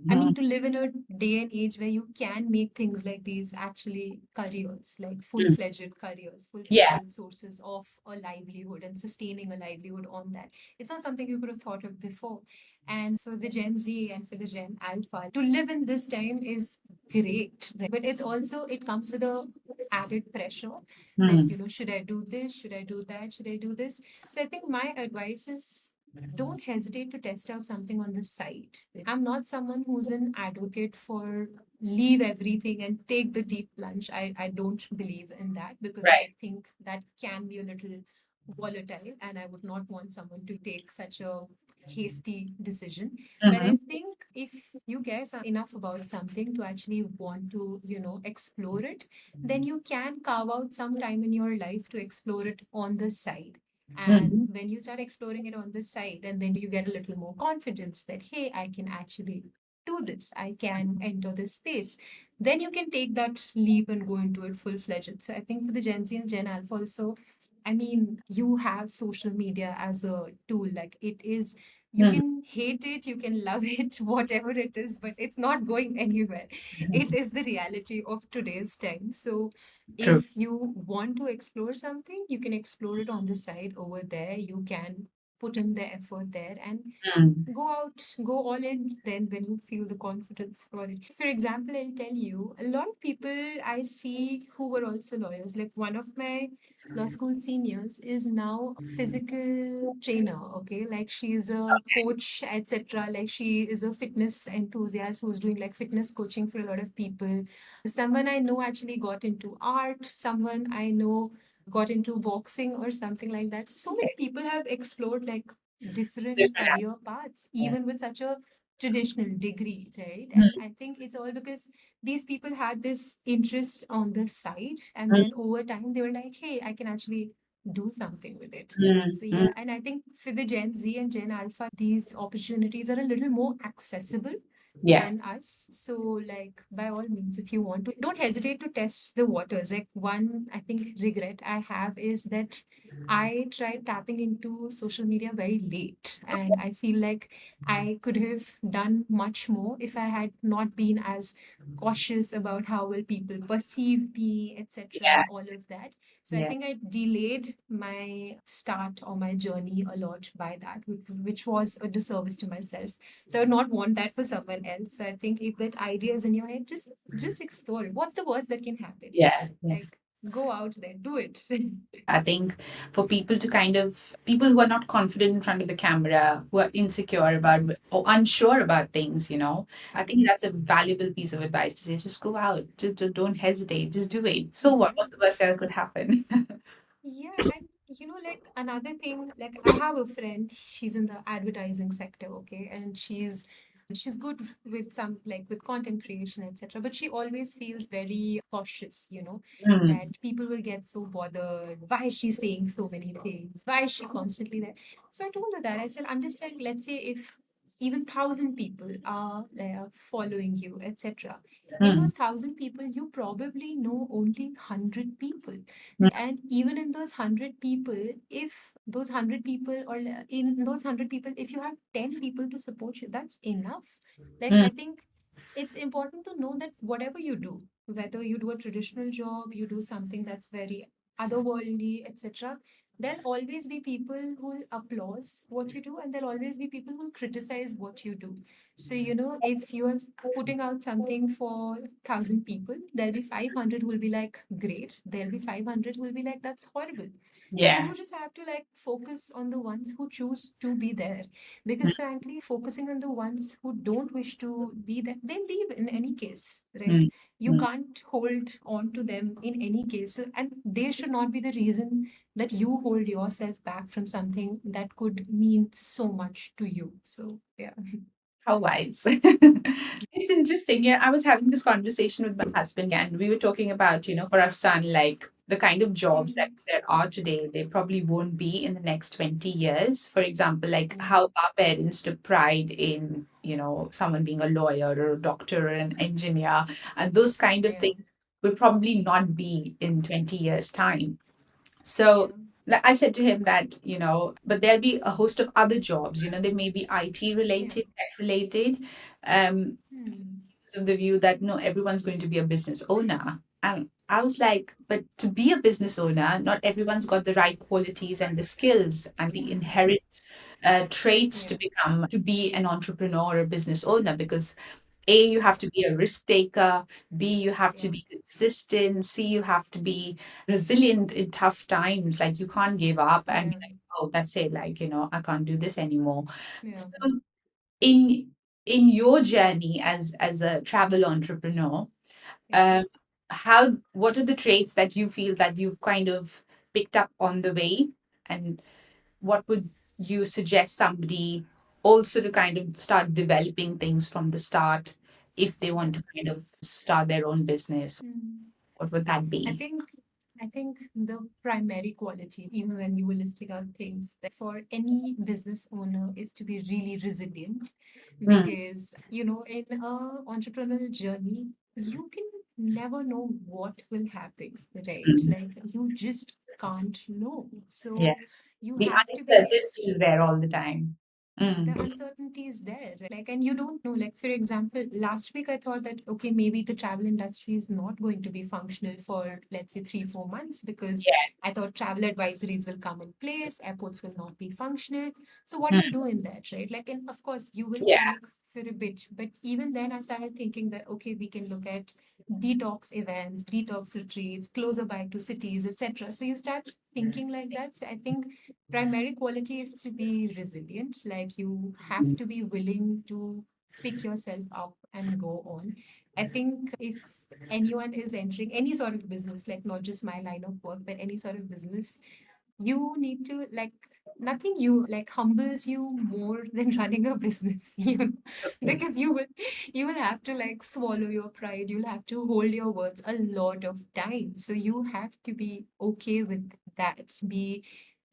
I Mm, mean, to live in a day and age where you can make things like these actually careers, like mm. full-fledged careers, Yeah. full-fledged sources of a livelihood and sustaining a livelihood on that. It's not something you could have thought of before. And for the Gen Z and for the Gen Alpha, to live in this time is great, right? But it's also, it comes with a added pressure that, Mm, should I do this? Should I do that? Should I do this? So I think my advice is don't hesitate to test out something on the side. I'm not someone who's an advocate for leave everything and take the deep plunge. I don't believe in that because I right. think that can be a little volatile and I would not want someone to take such a hasty decision. But Mm-hmm. I think if you care enough about something to actually want to, explore it, then you can carve out some time in your life to explore it on the side. And Mm-hmm. when you start exploring it on the side, and then you get a little more confidence that, hey, I can actually do this, I can enter this space, then you can take that leap and go into it full fledged. So I think for the Gen Z and Gen Alpha also, I mean, you have social media as a tool. Like it is, you Mm-hmm. can hate it, you can love it, whatever it is, but it's not going anywhere. It is the reality of today's time. So True. if you want to explore something, you can explore it on the side over there. You can put in the effort there and Mm. go out, go all in then when you feel the confidence for it. For example, I'll tell you, a lot of people I see who were also lawyers, like one of my law school seniors is now a physical trainer, okay? Like she is a coach, etc. Like she is a fitness enthusiast who's doing like fitness coaching for a lot of people. Someone I know actually got into art, someone I know got into boxing or something like that. So many people have explored like different Different. career paths, Yeah. even with such a traditional degree, right? And Mm, I think it's all because these people had this interest on the side, and mm, then over time they were like, hey, I can actually do something with it. mm, So mm. yeah, and I think for the Gen Z and Gen Alpha, these opportunities are a little more accessible Yeah. than us. So, like, by all means, if you want to, don't hesitate to test the waters. Like, one, I think, regret I have is that I tried tapping into social media very late. And I feel like I could have done much more if I had not been as cautious about how will people perceive me, etc., Yeah. and all of that. So I Yeah. think I delayed my start or my journey a lot by that, which was a disservice to myself. So I would not want that for someone else. So I think if that idea is in your head, just explore it. What's the worst that can happen? Yeah. Yeah. Like go out there, do it. I think for people to kind of people who are not confident in front of the camera, who are insecure about or unsure about things, I think that's a valuable piece of advice to say. Just go out, just don't hesitate, just do it. So what? Yeah. What's the worst that could happen? Yeah, and like another thing, like I have a friend, she's in the advertising sector, okay, and she's good with some like with content creation, etc. But she always feels very cautious, Mm, that people will get so bothered. Why is she saying so many things? Why is she constantly there? So I told her that I said, understand, let's say if even 1,000 people are following you, etc. In mm, those 1,000 people, you probably know only 100 people, mm, and even in those 100 people, if those 100 people, or in those 100 people, if you have 10 people to support you, that's enough. Like, mm, I think it's important to know that whatever you do, whether you do a traditional job, you do something that's very otherworldly, etc., There'll always be people who will applause what you do, and there'll always be people who will criticize what you do. So, if you're putting out something for 1,000 people, there'll be 500 who will be like, great. There'll be 500 who will be like, that's horrible. So Yeah. you just have to like focus on the ones who choose to be there. Because frankly, focusing on the ones who don't wish to be there, they leave in any case, right? Mm, You mm. can't hold on to them in any case. And they should not be the reason that you hold yourself back from something that could mean so much to you. So, yeah. How wise. It's interesting. Yeah, I was having this conversation with my husband, and we were talking about, for our son, like the kind of jobs that Mm, there are today, they probably won't be in the next 20 years. For example, like mm, how our parents took pride in, someone being a lawyer or a doctor or an engineer, and those kind of yeah, things will probably not be in 20 years' time. yeah, So I said to him that, but there'll be a host of other jobs, they may be IT yeah. related, tech related, um, Hmm. of the view that no, everyone's going to be a business owner. And I was like, but to be a business owner, not everyone's got the right qualities and the skills and the inherent traits Yeah, to be an entrepreneur or business owner, because A, you have to be a risk taker. B, you have to yeah, be consistent. C, you have to be resilient in tough times. Like you can't give up and be yeah, like, oh, that's it. Like, I can't do this anymore. yeah, So in in your journey as a travel entrepreneur, yeah. um, what are the traits that you feel that you've kind of picked up on the way? And what would you suggest somebody also to kind of start developing things from the start if they want Yeah. to kind of start their own business? Hmm. What would that I be? think I think the primary quality, even when you were listing out things, that for any business owner is to be really resilient. Mm, Because, in a entrepreneurial journey, you can never know what will happen, right? mm. Like you just can't know. Yeah. So you The have to be uncertainty is there all the time. the Mm. uncertainty is there, right? Like, and you don't know. Like, for example, last week I thought that okay, maybe the travel industry is not going to be functional for, let's say, 3 4 months, because Yeah. I thought travel advisories will come in place, airports will not be functional. So what do Mm. you do in that, right? Like, and of course you will Yeah. panic for a bit, but even then I started thinking that okay, we can look at detox events, detox retreats, closer by to cities, etc. So you start thinking like that. So I think primary quality is to be resilient. Like you have Mm. to be willing to pick yourself up and go on. I think if anyone is entering any sort of business, like not just my line of work, but any sort of business, you need to like nothing you like humbles you more than running a business, Okay. because you will have to like swallow your pride, you'll have to hold your words a lot of times, so you have to be okay with that, be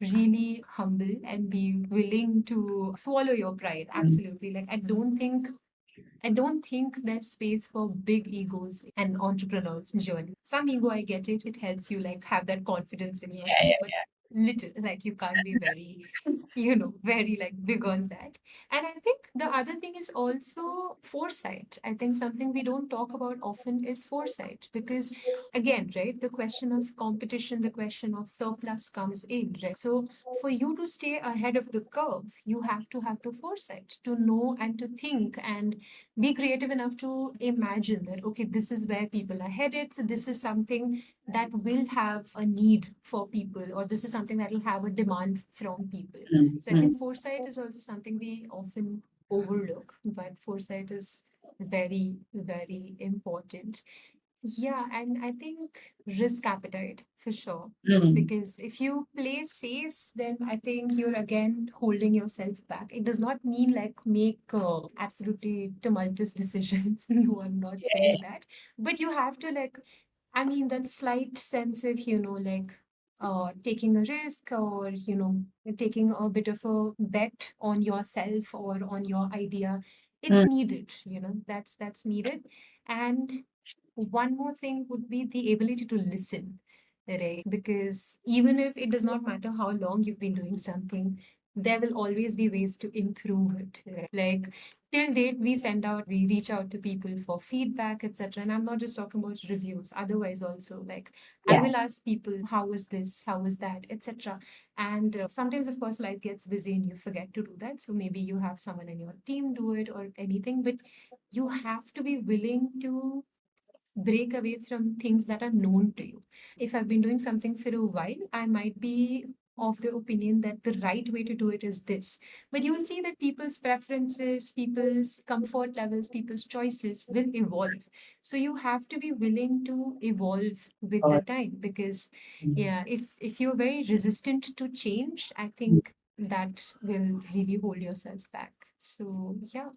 really humble and be willing to swallow your pride. Mm. Absolutely. Like I don't think there's space for big egos and entrepreneurs journey. Some ego, I get it. It helps you like have that confidence in Yeah. yourself, but little, like you can't be very, very like big on that. And I think the other thing is also foresight. I think something we don't talk about often is foresight, because again, right, the question of competition, the question of surplus comes in, right? So for you to stay ahead of the curve, you have to have the foresight to know and to think and be creative enough to imagine that okay, this is where people are headed, so this is something that will have a need for people, or this is something that will have a demand from people. Mm. So I Mm. think foresight is also something we often overlook, but foresight is very very important. Yeah, and I think risk appetite for sure. Mm. Because if you play safe, then I think you're again holding yourself back. It does not mean like make absolutely tumultuous decisions. No, I'm not saying that. But you have to like, I mean, that slight sense of, like taking a risk, or, taking a bit of a bet on yourself or on your idea. It's Mm. needed, that's needed. And one more thing would be the ability to listen, right? Because even if it does not matter how long you've been doing something, there will always be ways to improve it, right? Like till date, we reach out to people for feedback, etc. And I'm not just talking about reviews, otherwise also, like I Yeah. will ask people, how was this, how was that, etc. And sometimes, of course, life gets busy and you forget to do that. So maybe you have someone in your team do it or anything, but you have to be willing to break away from things that are known to you. If I've been doing something for a while, I might be of the opinion that the right way to do it is this. But you will see that people's preferences, people's comfort levels, people's choices will evolve. So you have to be willing to evolve with the time because yeah, if you're very resistant to change, I think that will really hold yourself back. So yeah,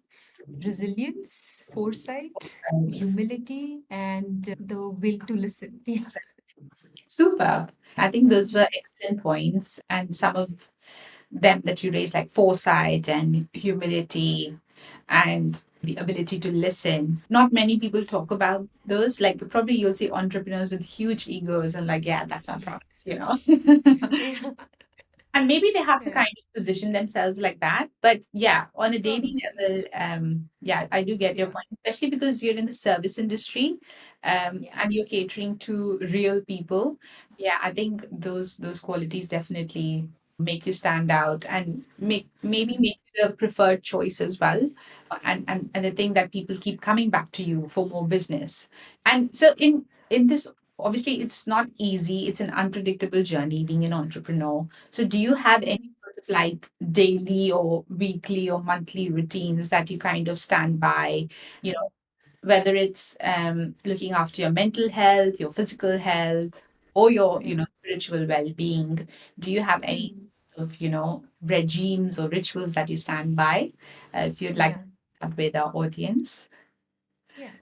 resilience, foresight, humility, and the will to listen. Yeah. Super. I think those were excellent points, and some of them that you raised, like foresight and humility and the ability to listen. Not many people talk about those. Like, probably you'll see entrepreneurs with huge egos and, like, yeah, that's my product, you know. Yeah. And maybe they have to Yeah. kind of position themselves like that. But yeah, on a daily Probably. level, yeah, I do get your Yeah. point, especially because you're in the service industry, Yeah. and you're catering to real people. Yeah, I think those qualities definitely make you stand out and maybe Mhm. make you the preferred choice as well. And the thing that people keep coming back to you for more business. And so in this, obviously it's not easy. It's an unpredictable journey being an entrepreneur. So do you have any Mhm. sort of like daily or weekly or monthly routines that you kind of stand by? You know, whether it's looking after your mental health, your physical health, or your, Yeah. spiritual well-being. Do you have any Mhm. of, regimes or rituals that you stand by? If you'd like Yeah. to share that with our audience. Yeah.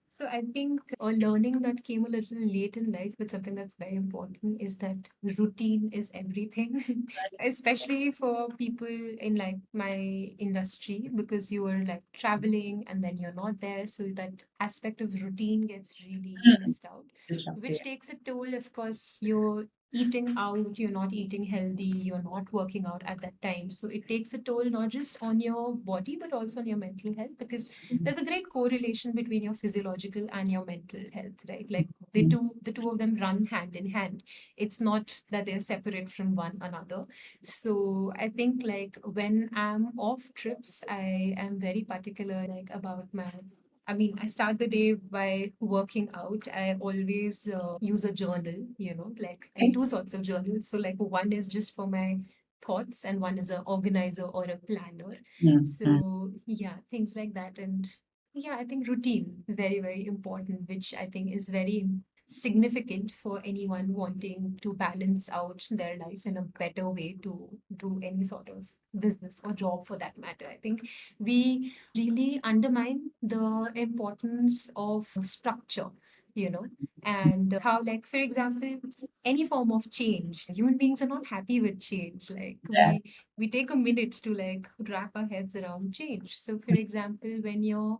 So I think a learning that came a little late in life, but something that's very important is that routine is everything, especially for people in like my industry, because you are like traveling and then you're not there. So that aspect of routine gets really Mm, missed out, disruptive. which takes a toll. Of course, you're eating out, you're not eating healthy, you're not working out at that time. So it takes a toll not just on your body, but also on your mental health because there's a great correlation between your physiological and your mental health, right? Like the two of them run hand in hand. It's not that they're separate from one another. So I think like when I'm off trips, I am very particular like about my, I mean, I start the day by working out. I always use a journal, like, and Okay. two sorts of journals. So, like, one is just for my thoughts, and one is a organizer or a planner. Mm, mm. So, yeah, things like that. And yeah, I think routine, very, very important, which I think is very significant for anyone wanting to balance out their life in a better way to do any sort of business or job for that matter. I think we really undermine the importance of structure, and how, like, for example, any form of change, human beings are not happy with change. Like, Yeah. we take a minute to like wrap our heads around change. So for example, when your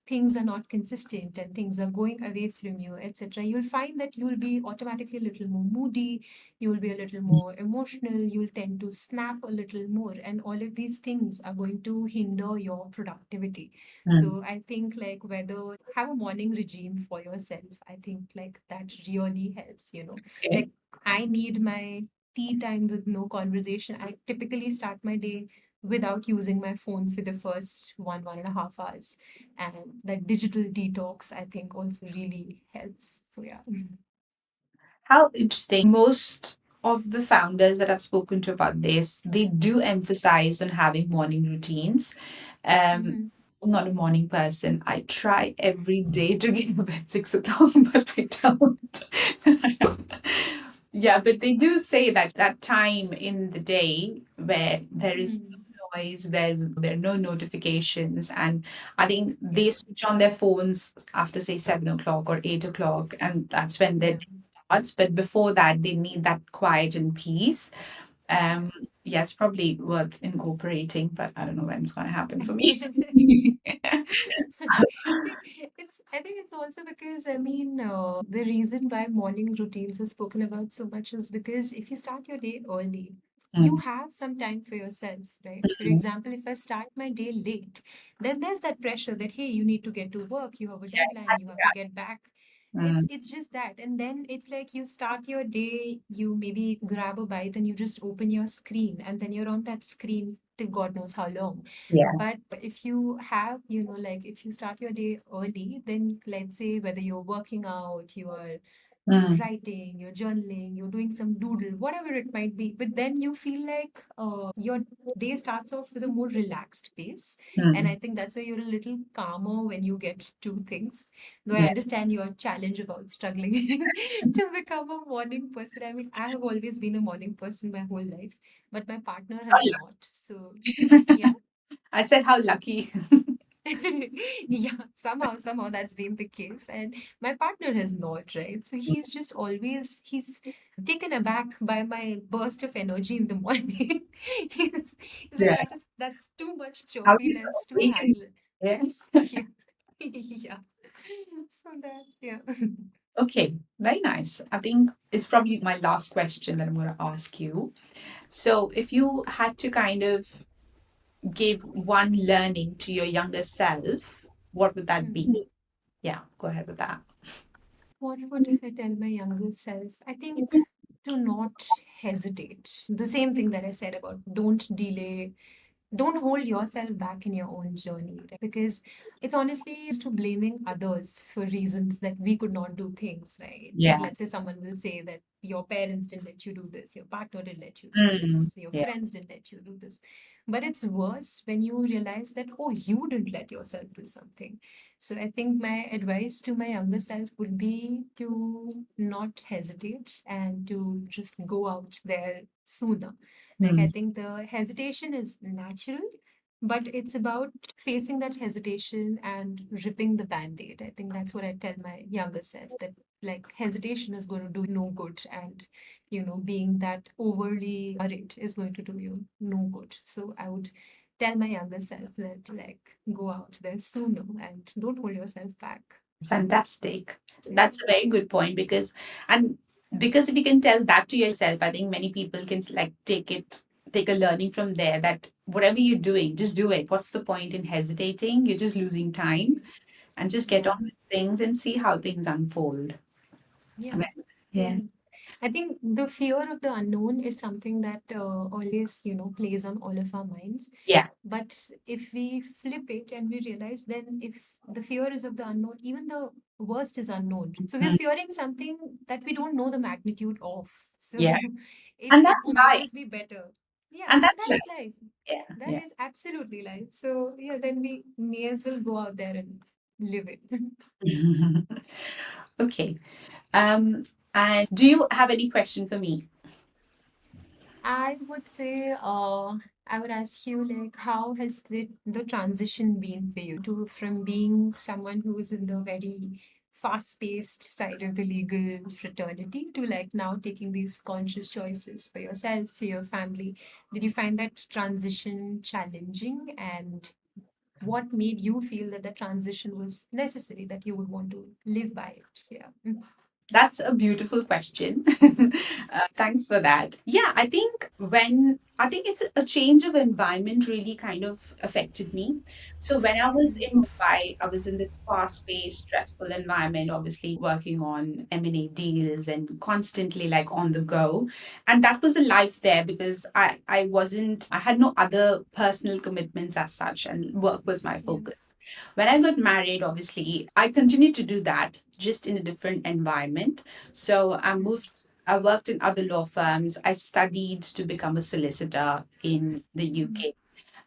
things are not consistent and things are going away from you, etc., you'll find that you'll be automatically a little more moody, you'll be a little more emotional, you'll tend to snap a little more, and all of these things are going to hinder your productivity. Mm. So I think like whether have a morning regime for yourself, I think like that really helps, Okay. like I need my tea time with no conversation. I typically start my day without using my phone for the first 1.5 hours, and that digital detox I think also really helps. So yeah. How interesting. Most of the founders that I've spoken to about this, they do emphasize on having morning routines. Um, Mhm. I'm not a morning person. I try every day to get up at 6 o'clock, but I don't. Yeah, but they do say that time in the day where there is Mm. no noise, there are no notifications, and I think Yeah. they switch on their phones after say 7 o'clock or 8 o'clock, and that's when their Yeah. day starts. But before that, they need that quiet and peace. Yeah. Um, yeah, it's probably worth incorporating, but I don't know when it's going to happen for me. See, it's I think it's also because I mean the reason why morning routines are spoken about so much is because if you start your day early, you Mm. have some time for yourself, right? For Mm. example, if I start my day late, then there's that pressure that, hey, you need to get to work, you have a deadline, you have to get back. Mm. It's just that. And then it's like you start your day, you maybe grab a bite and you just open your screen, and then you're on that screen till God knows how long. Yeah. But if you have, like if you start your day early, then let's say whether you're working out, you are Mm. writing, you're journaling, you're doing some doodle, whatever it might be. But then you feel like your day starts off with a more relaxed pace. And I Mm. think that's why you're a little calmer when you get to things. Though I Yeah. understand your challenge about struggling to become a morning person. I mean, I have always been a morning person my whole life, but my partner How has not. So, lucky. yeah. I said how lucky. Yeah, somehow that's been the case. And my partner has not, right? So he's taken aback by my burst of energy in the morning. He's like, Yeah. that's too much How you so chirpiness to awakened. handle. Yes. Yeah. Yeah. So that, yeah. Okay, very nice. I think it's probably my last question that I'm going to ask you. So, if you had to kind of give one learning to your younger self, what would that Mhm. be? Yeah, go ahead with that. What would I tell my younger self? I think to not hesitate. The same thing that I said about don't delay, don't hold yourself back in your own journey, right? Because it's honestly to blaming others for reasons that we could not do things, right? Like, Yeah. let's say someone will say that your parents didn't let you do this, your partner didn't let you do Mm. this, your Yeah. friends didn't let you do this. But it's worse when you realize that, oh, you didn't let yourself do something. So I think my advice to my younger self would be to not hesitate and to just go out there sooner. Like, I Mm. think the hesitation is natural, but it's about facing that hesitation and ripping the band-aid. I think that's what I tell my younger self, that like hesitation is going to do no good, and being that overly worried is going to do you no good. So I would tell my younger self that, like, go out there sooner and don't hold yourself back. Fantastic. Yeah. That's a very good point and because if you can tell that to yourself, I think many people can like take a learning from there that whatever you're doing, just do it. What's the point in hesitating? You're just losing time and just get Yeah. on with things and see how things unfold. I Yeah. mean, yeah. Yeah. I think the fear of the unknown is something that always, plays on all of our minds. Yeah. But if we flip it and we realize, then if the fear is of the unknown, even the worst is unknown. So we're Mm. fearing something that we don't know the magnitude of. Yeah. So it And it that's might life. just be better. Yeah, And and that's that life. is life. Yeah. That Yeah. is absolutely life. So yeah, then we may as well go out there and live it. Okay. Um, and do you have any question for me? I would say, I would ask you, like, how has the transition been for you to from being someone who is in the very fast-paced side of the legal fraternity to like now taking these conscious choices for yourself, for your family? Did you find that transition challenging? And what made you feel that the transition was necessary, that you would want to live by it? Yeah. That's a beautiful question. Thanks for that. Yeah, I think it's a change of environment really kind of affected me. So when I was in Mumbai, I was in this fast-paced, stressful environment, obviously working on M&A deals and constantly like on the go. And that was a life there because I had no other personal commitments as such, and work was my Yeah. focus. When I got married, obviously, I continued to do that just in a different environment. So I worked in other law firms. I studied to become a solicitor in the Mhm. UK.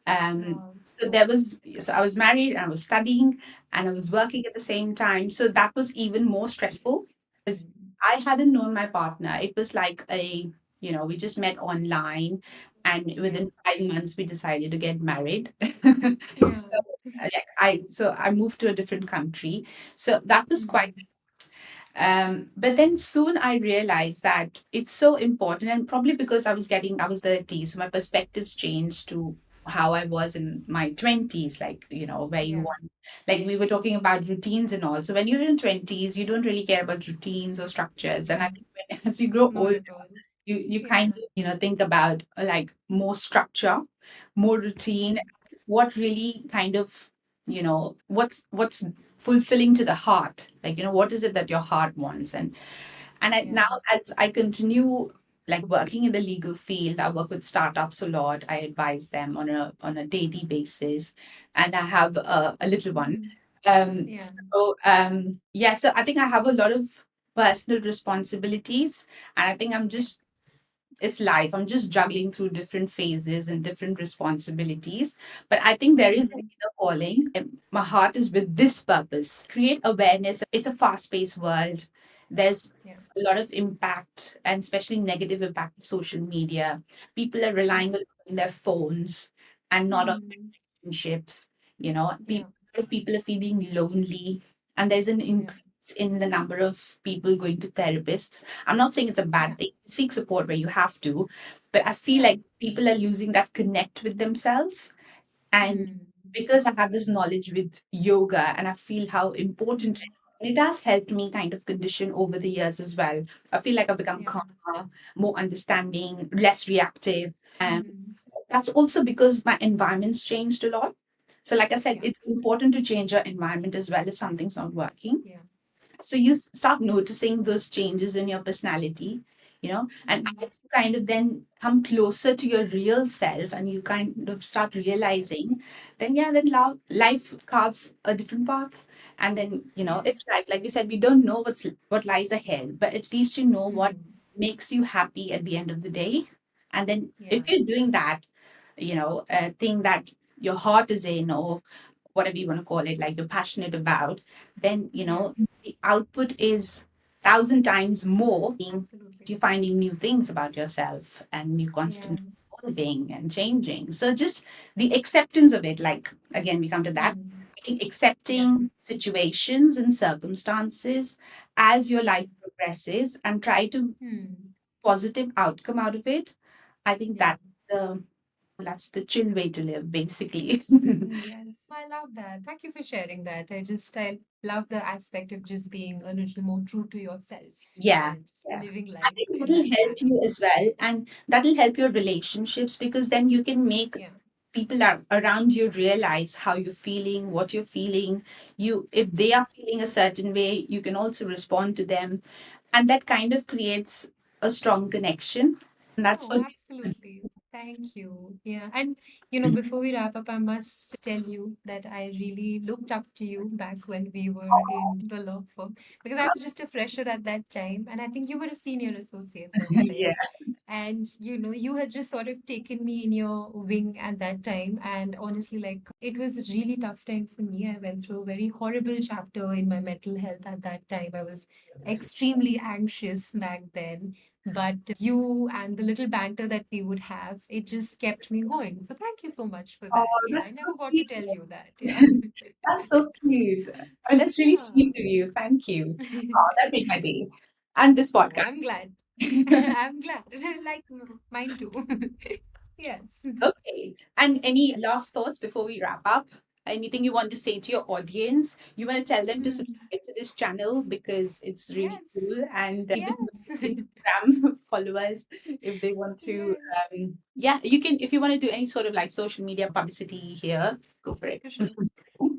Wow. So I was married and I was studying and I was working at the same time. So that was even more stressful because Mhm. I hadn't known my partner. It was like we just met online and Yeah. within 5 months we decided to get married. Yeah. So I moved to a different country. So that was quite Mhm. but then soon I realized that it's so important, and probably because I was 30, so my perspectives changed to how I was in my 20s, like, where you Yeah. want, like we were talking about routines and all. So when you're in 20s, you don't really care about routines or structures. And I Mhm. think as you grow Not older, at all. you kind Yeah. of, think about like more structure, more routine, Mm. what really kind of, what's fulfilling to the heart. Like, what is it that your heart wants? And now, Yeah. as I continue like working in the legal field, I work with startups a lot. I advise them on a daily basis, and I have a little one. Mm. Yeah. Yeah, so I think I have a lot of personal responsibilities, and I think I'm Yeah. just it's life. I'm just juggling through different phases and different responsibilities. But I think there is an Mm. inner calling. And my heart is with this purpose: create awareness. It's a fast paced world. There's Yeah. a lot of impact, and especially negative impact of social media. People are Yeah. relying a lot on their phones and not on Mm. relationships. Yeah. A lot of people are feeling lonely, and there's an Yeah. increase in the number of people going to therapists. I'm not saying it's a bad Yeah. thing. Seek support where you have to, but I feel Yeah. like people are losing that connect with themselves. And Mm. because I have this knowledge with yoga and I feel how important it Mm. is, and it has helped me kind of condition over the years as well. I feel like I've become Yeah. calmer, more understanding, less reactive. Mm. That's also because my environment's changed a lot. So, like I said, Yeah. it's important to change your environment as well if something's not working. Yeah. So you start noticing those changes in your personality, and Mm. as you kind of then come closer to your real self and you kind of start realizing, then yeah, then life carves a different path. And then, Yeah. it's like we said, we don't know what lies ahead, but at least you know what Mm. makes you happy at the end of the day. And then Yeah. if you're doing that, a thing that your heart is in, or whatever you want to call it, like you're passionate about, then Yeah. the output is 1,000 times more. Absolutely. You're finding new things about yourself and you're Yeah. constantly evolving and changing. So just the acceptance of it, like again, we come to that. Mm. I think Yeah. accepting situations and circumstances as your life Mm. progresses and try to Mm. positive outcome out of it. I think Yeah. that's the chill way to live, basically. Yes. I love that. Thank you for sharing that. I love the aspect of just being a little more true to yourself Yeah, and yeah. living I life think in that'll that help manner. you as well, and that'll help your relationships because then you can make Yeah. people around you realize how you're feeling, what you're feeling. If they are Yes. feeling a certain way, you can also respond to them, and that kind of creates a strong connection. And that's Oh, what. absolutely. Thank you. Yeah. And, before we wrap up, I must tell you that I really looked up to you back when we were in the law firm because I was just a fresher at that time. And I think you were a senior associate over there. Yeah. And, you had just sort of taken me in your wing at that time. And honestly, like, it was a really tough time for me. I went through a very horrible chapter in my mental health at that time. I was extremely anxious back then, but you and the little banter that we would have, it just kept me going. So thank you so much for Oh, that. Yeah, I that's so never got to sweet. tell you that. Yeah. That's so cute. I mean, that's really Yeah. sweet of you. Thank you. Oh, that made my day. And this Oh, I'm podcast. glad. I'm glad. Like mine too. Yes. Okay. And any last thoughts before we wrap up? Anything you want to say to your audience? You want to tell them to Mm, subscribe to this channel because it's really yes. cool, and even Yes. Instagram followers if they want to. Yes. Yeah, you can, if you want to do any sort of like social media publicity here, go for it. For sure.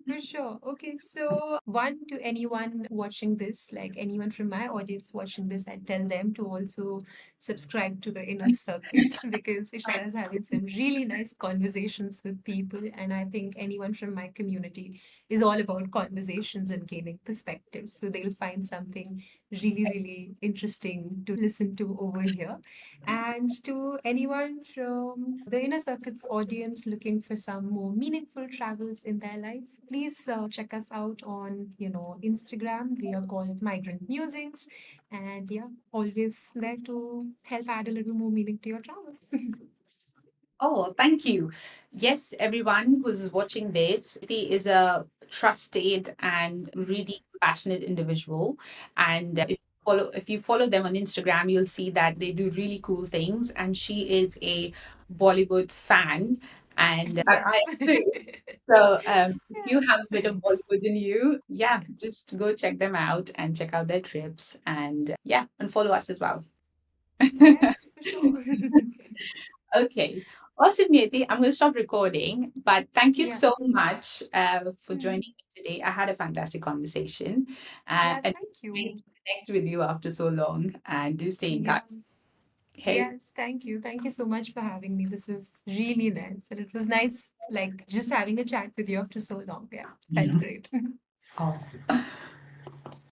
For sure. Okay, so one to anyone watching this, like anyone from my audience watching this, I tell them to also subscribe to the Inner Circuit because Ishita is having some really nice conversations with people. And I think anyone from my community is all about conversations and gaining perspectives. So they'll find something really, really interesting to listen to over here. And to anyone from the Inner Circuit's audience looking for some more meaningful travels in their life, please check us out on, Instagram. We are called Migrant Musings. And yeah, always there to help add a little more meaning to your travels. Oh, thank you. Yes, everyone who's watching this, he is a trusted and really passionate individual. And if you follow them on Instagram, you'll see that they do really cool things. And she is a Bollywood fan, and I Yes. am too. So if you have a bit Yes. of Bollywood in you, yeah, just go check them out and check out their trips, and yeah, and follow us as well. Yes, for sure. Okay. Awesome, Niyati. I'm going to stop recording, but thank you Yeah. so much for joining Mm. me today. I had a fantastic conversation, Yeah, and it's thank great you. to connect with you after so long. And do stay in touch. Yeah. Okay. Yes, thank you. Thank you so much for having me. This was really nice. And it was nice, like, just having a chat with you after so long. Yeah, felt great.